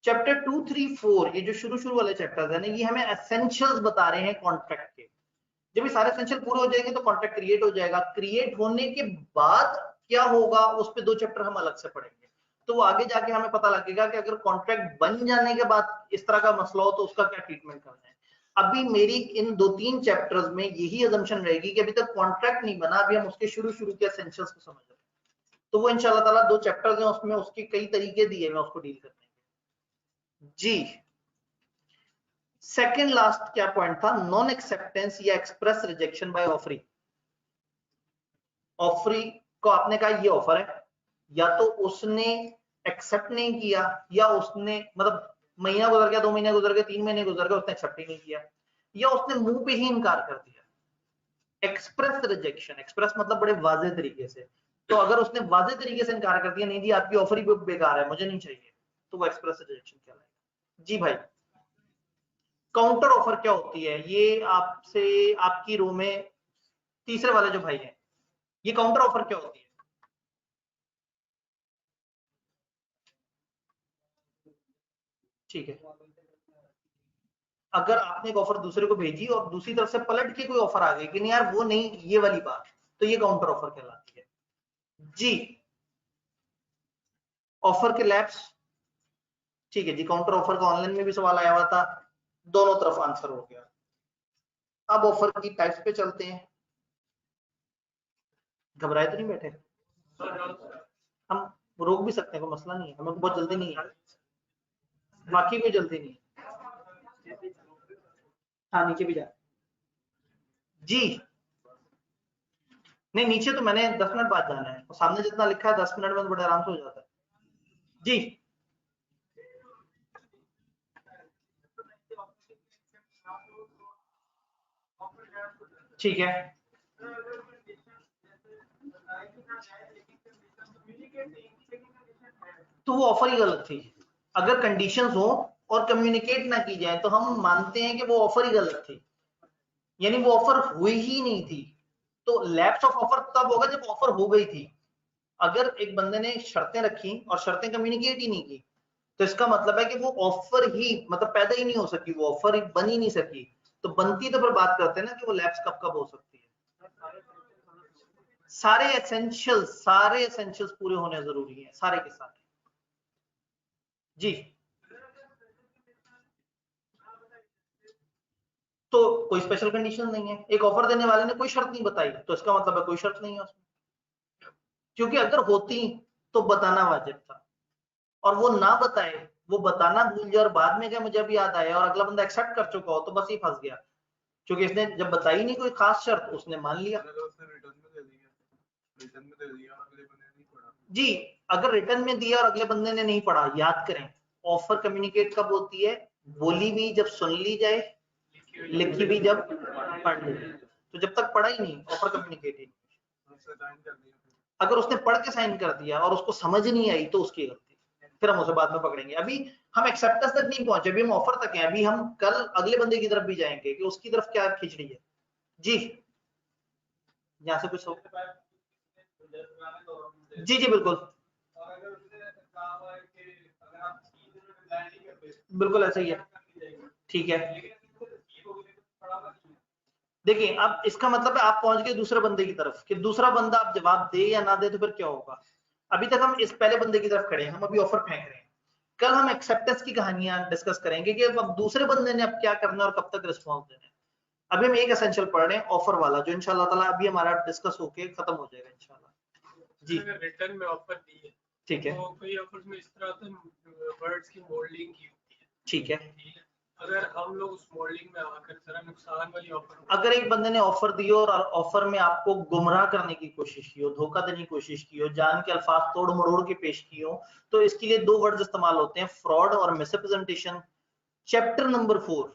A: चैप्टर 2, 3, 4 ये जो शुरू शुरू वाले चैप्टर्स है ना, ये हमें एसेंशियल्स बता रहे हैं कॉन्ट्रैक्ट के। जब ये सारे एसेंशियल पूरे हो जाएंगे तो कॉन्ट्रैक्ट क्रिएट हो जाएगा। क्रिएट होने के बाद क्या होगा उस पे 2 चैप्टर हम अलग से पढ़ेंगे, तो वो आगे जाके हमें पता लगेगा कि अगर कॉन्ट्रैक्ट बन जाने के बाद इस तरह का मसला हो तो उसका क्या ट्रीटमेंट करना है। अभी मेरी इन 2-3 चैप्टर्स में यही अजम्पशन रहेगी कि अभी तक कॉन्ट्रैक्ट नहीं बना, अभी हम उसके शुरू के एसेंशियल्स को समझ रहे हैं। तो वो इंशाल्लाह ताला 2 चैप्टर्स हैं, उसमें उसके कई तरीके दिए मैं उसको डील करने जी। सेकंड लास्ट क्या पॉइंट था, नॉन एक्सेप्टेंस या express rejection by offeree. Offeree को आपने कहा ये ऑफर है, या तो उसने एक्सेप्ट नहीं किया, या उसने मतलब महीना गुजर गया, 2 महीने गुजर गए, 3 महीने गुजर गए, उसने एक्सेप्ट ही नहीं किया, या उसने मुंह पे ही इनकार कर दिया। एक्सप्रेस रिजेक्शन, एक्सप्रेस मतलब बड़े वाजे तरीके से, तो अगर उसने वाजे तरीके से इनकार कर दिया, नहीं जी आपकी ऑफर ही बेकार है, मुझे नहीं चाहिए, तो वो एक्सप्रेस रिजेक्शन कहलाएगा। जी भाई, काउंटर ऑफर क्या होती है, ये आपसे आपकी रो में तीसरे वाले जो भाई हैं, ये काउंटर ऑफर क्या होती है? ठीक है, अगर आपने एक ऑफर दूसरे को भेजी और दूसरी तरफ से पलट के कोई ऑफर आ गई कि नहीं यार वो नहीं ये वाली बात, तो ये काउंटर ऑफर कहलाती है जी। ऑफर के लैप्स, ठीक है जी, काउंटर ऑफर का ऑनलाइन में भी सवाल आया हुआ था, दोनों तरफ आंसर हो गया। अब ऑफर की टाइप्स पे चलते हैं। घबराए तो नहीं बैठे, हम रोक भी सकते हैं, कोई मसला नहीं है, हमें बहुत जल्दी नहीं है, बाकी कोई जल्दी नहीं है। हाँ नीचे भी जा जी। नहीं नीचे तो मैंने 10 मिनट बाद जाना है, और सामने जितना लिखा है 10 मिनट में बड़े आराम से हो जाता है जी। ठीक है, तो वो ऑफर ही गलत थी। अगर कंडीशंस हो और कम्युनिकेट ना की जाए तो हम मानते हैं कि वो ऑफर ही गलत थी, यानी वो ऑफर हुई ही नहीं थी। तो लैप्स ऑफ ऑफर तब होगा जब ऑफर हो गई थी। अगर एक बंदे ने शर्तें रखी और शर्तें कम्युनिकेट ही नहीं की, तो इसका मतलब है कि वो ऑफर ही मतलब पैदा ही नहीं हो सकी, वो ऑफर बन ही नहीं सकी। तो बनती तो फिर बात करते हैं ना कि वो लैप्स कब कब हो सकती है। सारे एसेंशियल्स पूरे होने जरूरी है, सारे के सारे जी। तो कोई स्पेशल कंडीशन नहीं है, एक ऑफर देने वाले ने कोई शर्त नहीं बताई, तो इसका मतलब है कोई शर्त नहीं है उसमें, क्योंकि अगर होती तो बताना वाजिब था, और वो ना बताए, वो बताना भूल जाए और बाद में क्या मुझे अभी याद आया और अगला बंदा एक्सेप्ट कर चुका हो, तो बस ही फंस गया, क्योंकि इसने जब बताई नहीं कोई खास शर्त उसने मान लिया जी। अगर रिटर्न में दिया और अगले बंदे ने नहीं पढ़ा, याद करें ऑफर कम्युनिकेट कब होती है, बोली भी जब सुन ली जाए, लिखी भी जब पढ़ ली जाए। तो जब तक पढ़ा ही नहीं ऑफर कम्युनिकेट ही नहीं। अगर उसने पढ़ के साइन कर दिया और उसको समझ नहीं आई तो उसकी गलती, फिर हम उसे बाद में पकड़ेंगे। अभी हम एक्सेप्टेंस तक नहीं पहुंचे, अभी हम ऑफर तक हैं। अभी हम कल अगले बंदे की तरफ भी जाएंगे कि उसकी तरफ क्या खींच रही है। जी यहाँ से कुछ हो? जी जी बिल्कुल बिल्कुल ऐसा ही है। ठीक है, देखिए अब इसका मतलब है आप पहुंच गए दूसरे बंदे की तरफ कि दूसरा बंदा आप जवाब दे या ना दे तो फिर क्या होगा। अभी तक हम इस पहले बंदे की तरफ खड़े हैं, हम अभी ऑफर फेंक रहे हैं। कल हम एक्सेप्टेंस की कहानियां डिस्कस करेंगे कि अब दूसरे बंदे ने अब क्या करना है और कब तक रिस्पॉन्स देना है। अभी हम एक एसेंशियल पढ़ रहे हैं ऑफर वाला, जो इंशाल्लाह ताला अभी हमारा डिस्कस होके खत्म हो जाएगा इंशाल्लाह। जी
B: रिटर्न में ऑफर दी है,
A: ठीक है,
B: तो कोई ऑफर्स में इस तरह से वर्ड्स की मोल्डिंग की होती है।
A: ठीक है,
B: अगर हम लोग उस मोल्डिंग में आकर जरा नुकसान वाली ऑफर,
A: अगर एक बंदे ने ऑफर दी और ऑफर में आपको गुमराह करने की कोशिश की हो, धोखा देने की कोशिश की हो, जान के अल्फाज तोड़ मरोड़ के पेश की हो, तो इसके लिए दो वर्ड्स इस्तेमाल होते हैं, फ्रॉड और मिसरिप्रेजेंटेशन। चैप्टर नंबर 4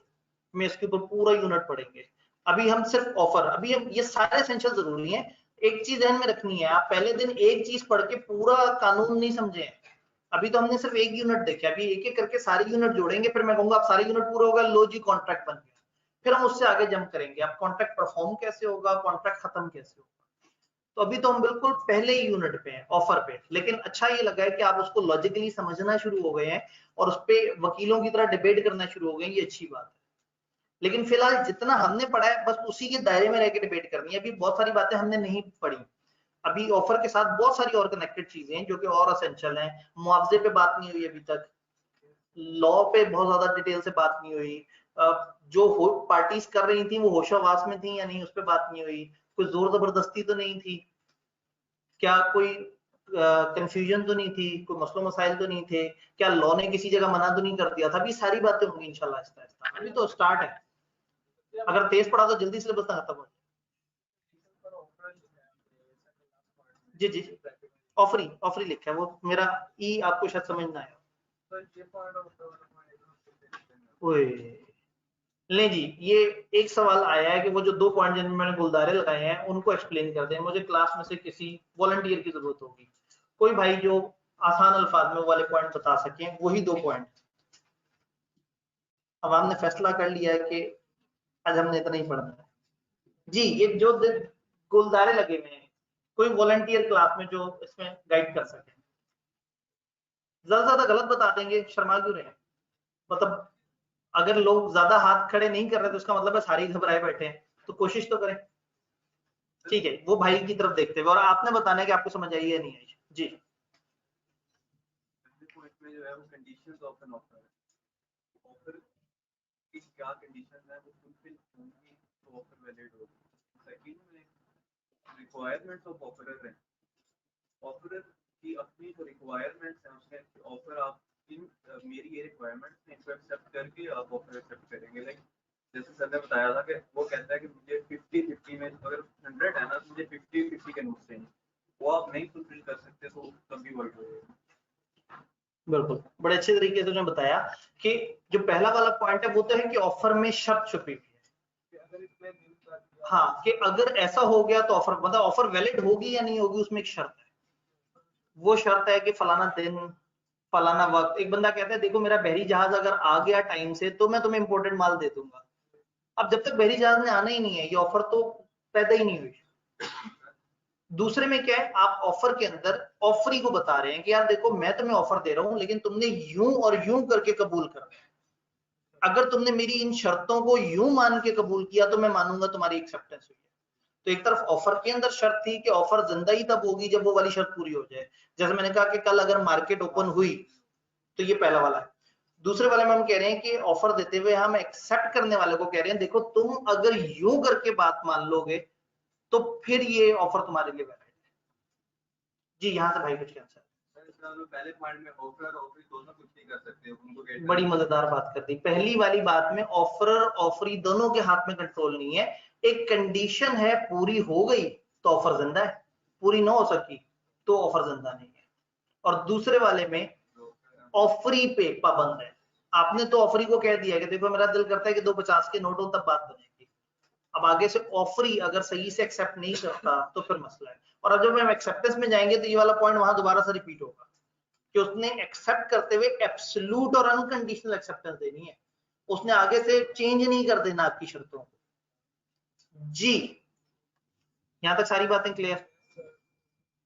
A: में इसके ऊपर पूरा यूनिट पढ़ेंगे। अभी हम सिर्फ ऑफर, अभी हम ये सारे एसेंशियल जरूरी हैं। एक चीज ध्यान में रखनी है, आप पहले दिन एक चीज पढ़ के पूरा कानून नहीं समझे। अभी तो हमने सिर्फ एक यूनिट देखे, अभी एक एक करके सारे यूनिट जोड़ेंगे, फिर मैं कहूंगा आप सारे यूनिट पूरे होगा, लो जी कॉन्ट्रैक्ट बन गया। फिर हम उससे आगे जंप करेंगे, अब कॉन्ट्रैक्ट परफॉर्म कैसे होगा, कॉन्ट्रैक्ट खत्म कैसे होगा। तो अभी तो हम बिल्कुल पहले ही यूनिट पे हैं, ऑफर पे। लेकिन अच्छा ये लगा है कि आप उसको लॉजिकली समझना शुरू हो गए हैं और उस पे वकीलों की तरह डिबेट करना शुरू हो गए, ये अच्छी बात है। लेकिन फिलहाल जितना हमने पढ़ा है बस उसी के दायरे में रह के डिबेट करनी है, अभी बहुत सारी बातें हमने नहीं पढ़ी। अभी ऑफर के साथ बहुत सारी और कनेक्टेड चीजें हैं जो कि और एसेंशियल हैं। मुआवजे पे बात नहीं हुई अभी तक, लॉ पे बहुत ज्यादा डिटेल से बात नहीं हुई, जो पार्टीज कर रही थी वो होशावास में थी या नहीं उस पर बात नहीं हुई, कोई जोर जबरदस्ती तो नहीं थी, क्या कोई कंफ्यूजन तो नहीं थी, कोई मसलो मसाइल तो नहीं थे, क्या लॉ ने किसी जगह मना तो नहीं कर दिया था। अभी सारी बातें होंगी इंशाल्लाह आहिस्ता आहिस्ता, अभी तो स्टार्ट है। अगर तेज पढ़ा तो जल्दी सिलेबस खत्म हो जाए। जी जी ऑफरी लिखा है वो, मेरा ई आपको शायद समझ ना आया। ले जी, ये एक सवाल आया है कि वो जो 2 पॉइंट जिनमें मैंने गुलदारे लगाए हैं उनको एक्सप्लेन कर दें। मुझे क्लास में से किसी वॉलंटियर की जरूरत होगी, कोई भाई जो आसान अल्फाज में वाले पॉइंट बता सके, वही 2 पॉइंट। अब हमने फैसला कर लिया है कि आज हमने इतना ही पढ़ना है। जी ये जो गुलदारे लगे हुए हैं, कोई वॉलंटियर क्लास में जो इसमें गाइड कर सके। ज्यादा से ज्यादा गलत बता देंगे, शर्मा क्यों रहे। मतलब अगर लोग ज्यादा हाथ खड़े नहीं कर रहे तो इसका मतलब है सारे घबराए बैठे हैं, तो कोशिश तो करें। ठीक है, वो भाई की तरफ देखते हुए, और आपने बताना है कि आपको समझ आई या नहीं आई। जी
C: में जो है वो कंडीशंस ऑफ एन ऑफर है, ऑफर की क्या कंडीशंस है वो फुलफिल होंगी तो ऑफर वैलिड होगी। सेकंड में रिक्वायरमेंट्स ऑफ ऑफरर है, ऑफरर की अपनी जो रिक्वायरमेंट्स हैं उसमें ऑफर आप इन मेरी ये रिक्वायरमेंट्स हैं इनको एक्सेप्ट करके आप ऑफर एक्सेप्ट करेंगे। लाइक जैसे सर ने बताया था कि वो कहता है कि मुझे 50-50 में अगर 100 है ना तो मुझे 50-50 के नोट्स चाहिए, वो आप नहीं फुलफिल कर सकते तो तभी वर्ड होगा।
A: बिल्कुल, बड़े अच्छे तरीके से उन्होंने बताया कि जो पहला वाला पॉइंट है वो तो है कि ऑफर में शर्त छुपी हुई है। हाँ, कि अगर ऐसा हो गया तो ऑफर, मतलब ऑफर वैलिड होगी या नहीं होगी उसमें एक शर्त है। वो शर्त है कि फलाना दिन फलाना वक्त। एक बंदा कहता है देखो मेरा बहरी जहाज अगर आ गया टाइम से तो मैं तुम्हें इंपोर्टेंट माल दे दूंगा। अब जब तक बहरी जहाज ने आना ही नहीं है, ये ऑफर तो पैदा ही नहीं हुई। दूसरे में क्या है, आप ऑफर के अंदर ऑफरी को बता रहे हैं कि यार देखो मैं तुम्हें ऑफर दे रहा हूं लेकिन तुमने यूं और यूं करके कबूल करना है। अगर तुमने मेरी इन शर्तों को यूं मान के कबूल किया तो मैं मानूंगा तुम्हारी एक्सेप्टेंस हुई है। तो एक तरफ ऑफर के अंदर शर्त थी कि ऑफर जिंदा ही तब होगी जब वो वाली शर्त पूरी हो जाए। जैसे मैंने कहा कि कल अगर मार्केट ओपन हुई, तो ये पहला वाला है। दूसरे वाले में हम कह रहे हैं कि ऑफर देते हुए हम एक्सेप्ट करने वाले को कह रहे हैं देखो तुम अगर यूं करके बात मान लोगे तो फिर ये ऑफर तुम्हारे लिए वैलिड है। जी यहाँ से भाई कुछ कैंसर
C: पहले पॉइंट में ऑफर और ऑफरी दोनों कुछ नहीं कर सकते, उनको
A: बड़ी मजेदार बात कर दी। पहली वाली बात में ऑफर ऑफरी दोनों के हाथ में कंट्रोल नहीं है। एक कंडीशन है पूरी हो गई तो ऑफर जिंदा है, पूरी ना हो सकी तो ऑफर जिंदा नहीं है। और दूसरे वाले में ऑफरी पे पाबंद है। आपने तो ऑफरी को कह दिया कि देखो मेरा दिल करता है कि 2 50 के नोट हो तब बात बनेगी, अब आगे से ऑफर ही अगर सही से एक्सेप्ट नहीं करता तो फिर मसला है। और अब जब हम एक्सेप्टेंस में जाएंगे तो ये वाला पॉइंट वहां दोबारा से रिपीट होगा कि उसने एक्सेप्ट करते हुए एब्सोल्यूट और अनकंडीशनल एक्सेप्टेंस देनी है, उसने आगे से चेंज नहीं कर देना आपकी शर्तों को। जी यहां तक सारी बातें क्लियर?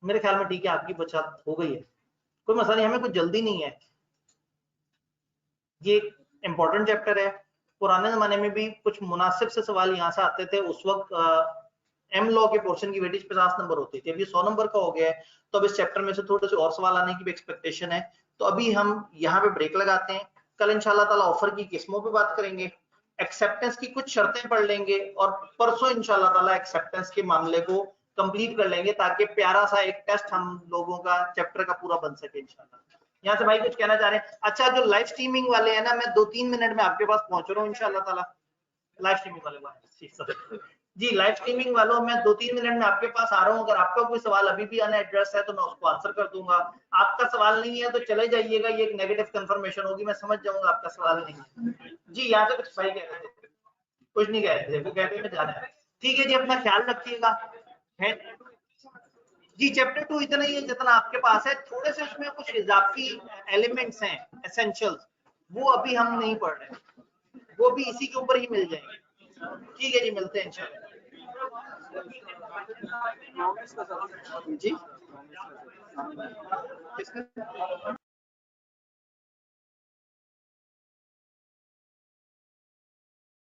A: मेरे ख्याल में ठीक है, आपकी बचत हो गई है, कोई मसला नहीं, हमें कुछ जल्दी नहीं है। ये इंपॉर्टेंट चैप्टर है। पुराने जमाने में भी कुछ मुनासिब से सवाल यहाँ से आते थे, उस वक्त एम लॉ के पोर्शन की वेटेज 50 नंबर होती थी, अभी 100 नंबर का हो गया है, तो अब इस चैप्टर में से थोड़े से और सवाल आने की भी एक्सपेक्टेशन है। तो अभी हम यहाँ पे ब्रेक लगाते हैं, कल इंशाल्लाह ताला ऑफर की किस्मों पे बात करेंगे, एक्सेप्टेंस की कुछ शर्तें पढ़ लेंगे और परसों इंशाल्लाह ताला एक्सेप्टेंस के मामले को कंप्लीट कर लेंगे ताकि प्यारा सा एक टेस्ट हम लोगों का चैप्टर का पूरा बन सके इंशाल्लाह। यहाँ से भाई कुछ कहना चाह रहे हैं? अच्छा जो लाइव स्ट्रीमिंग वाले हैं ना, मैं 2-3 मिनट में आपके पास पहुंच रहा हूँ इंशाल्लाह ताला। लाइव स्ट्रीमिंग वाले जी, लाइव स्ट्रीमिंग वालों मैं 2-3 मिनट में आपके पास आ रहा हूँ। अगर आपका कोई सवाल अभी भी अनएड्रेस है तो मैं उसको आंसर कर दूंगा, आपका सवाल नहीं है तो चले जाइएगा, ये एक नेगेटिव कंफर्मेशन होगी, मैं समझ जाऊंगा आपका सवाल नहीं है। जी यहाँ से कुछ भाई कह रहे थे, कुछ नहीं कह रहे थे, वो कहते हैं जाना है। ठीक है जी, अपना ख्याल रखिएगा। जी चैप्टर 2 इतना ही है जितना आपके पास है, थोड़े से उसमें कुछ इजाफी एलिमेंट्स हैं एसेंशियल्स, वो अभी हम नहीं पढ़ रहे, वो भी इसी के ऊपर ही मिल जाएंगे। ठीक है जी, मिलते हैं इंशाल्लाह। जी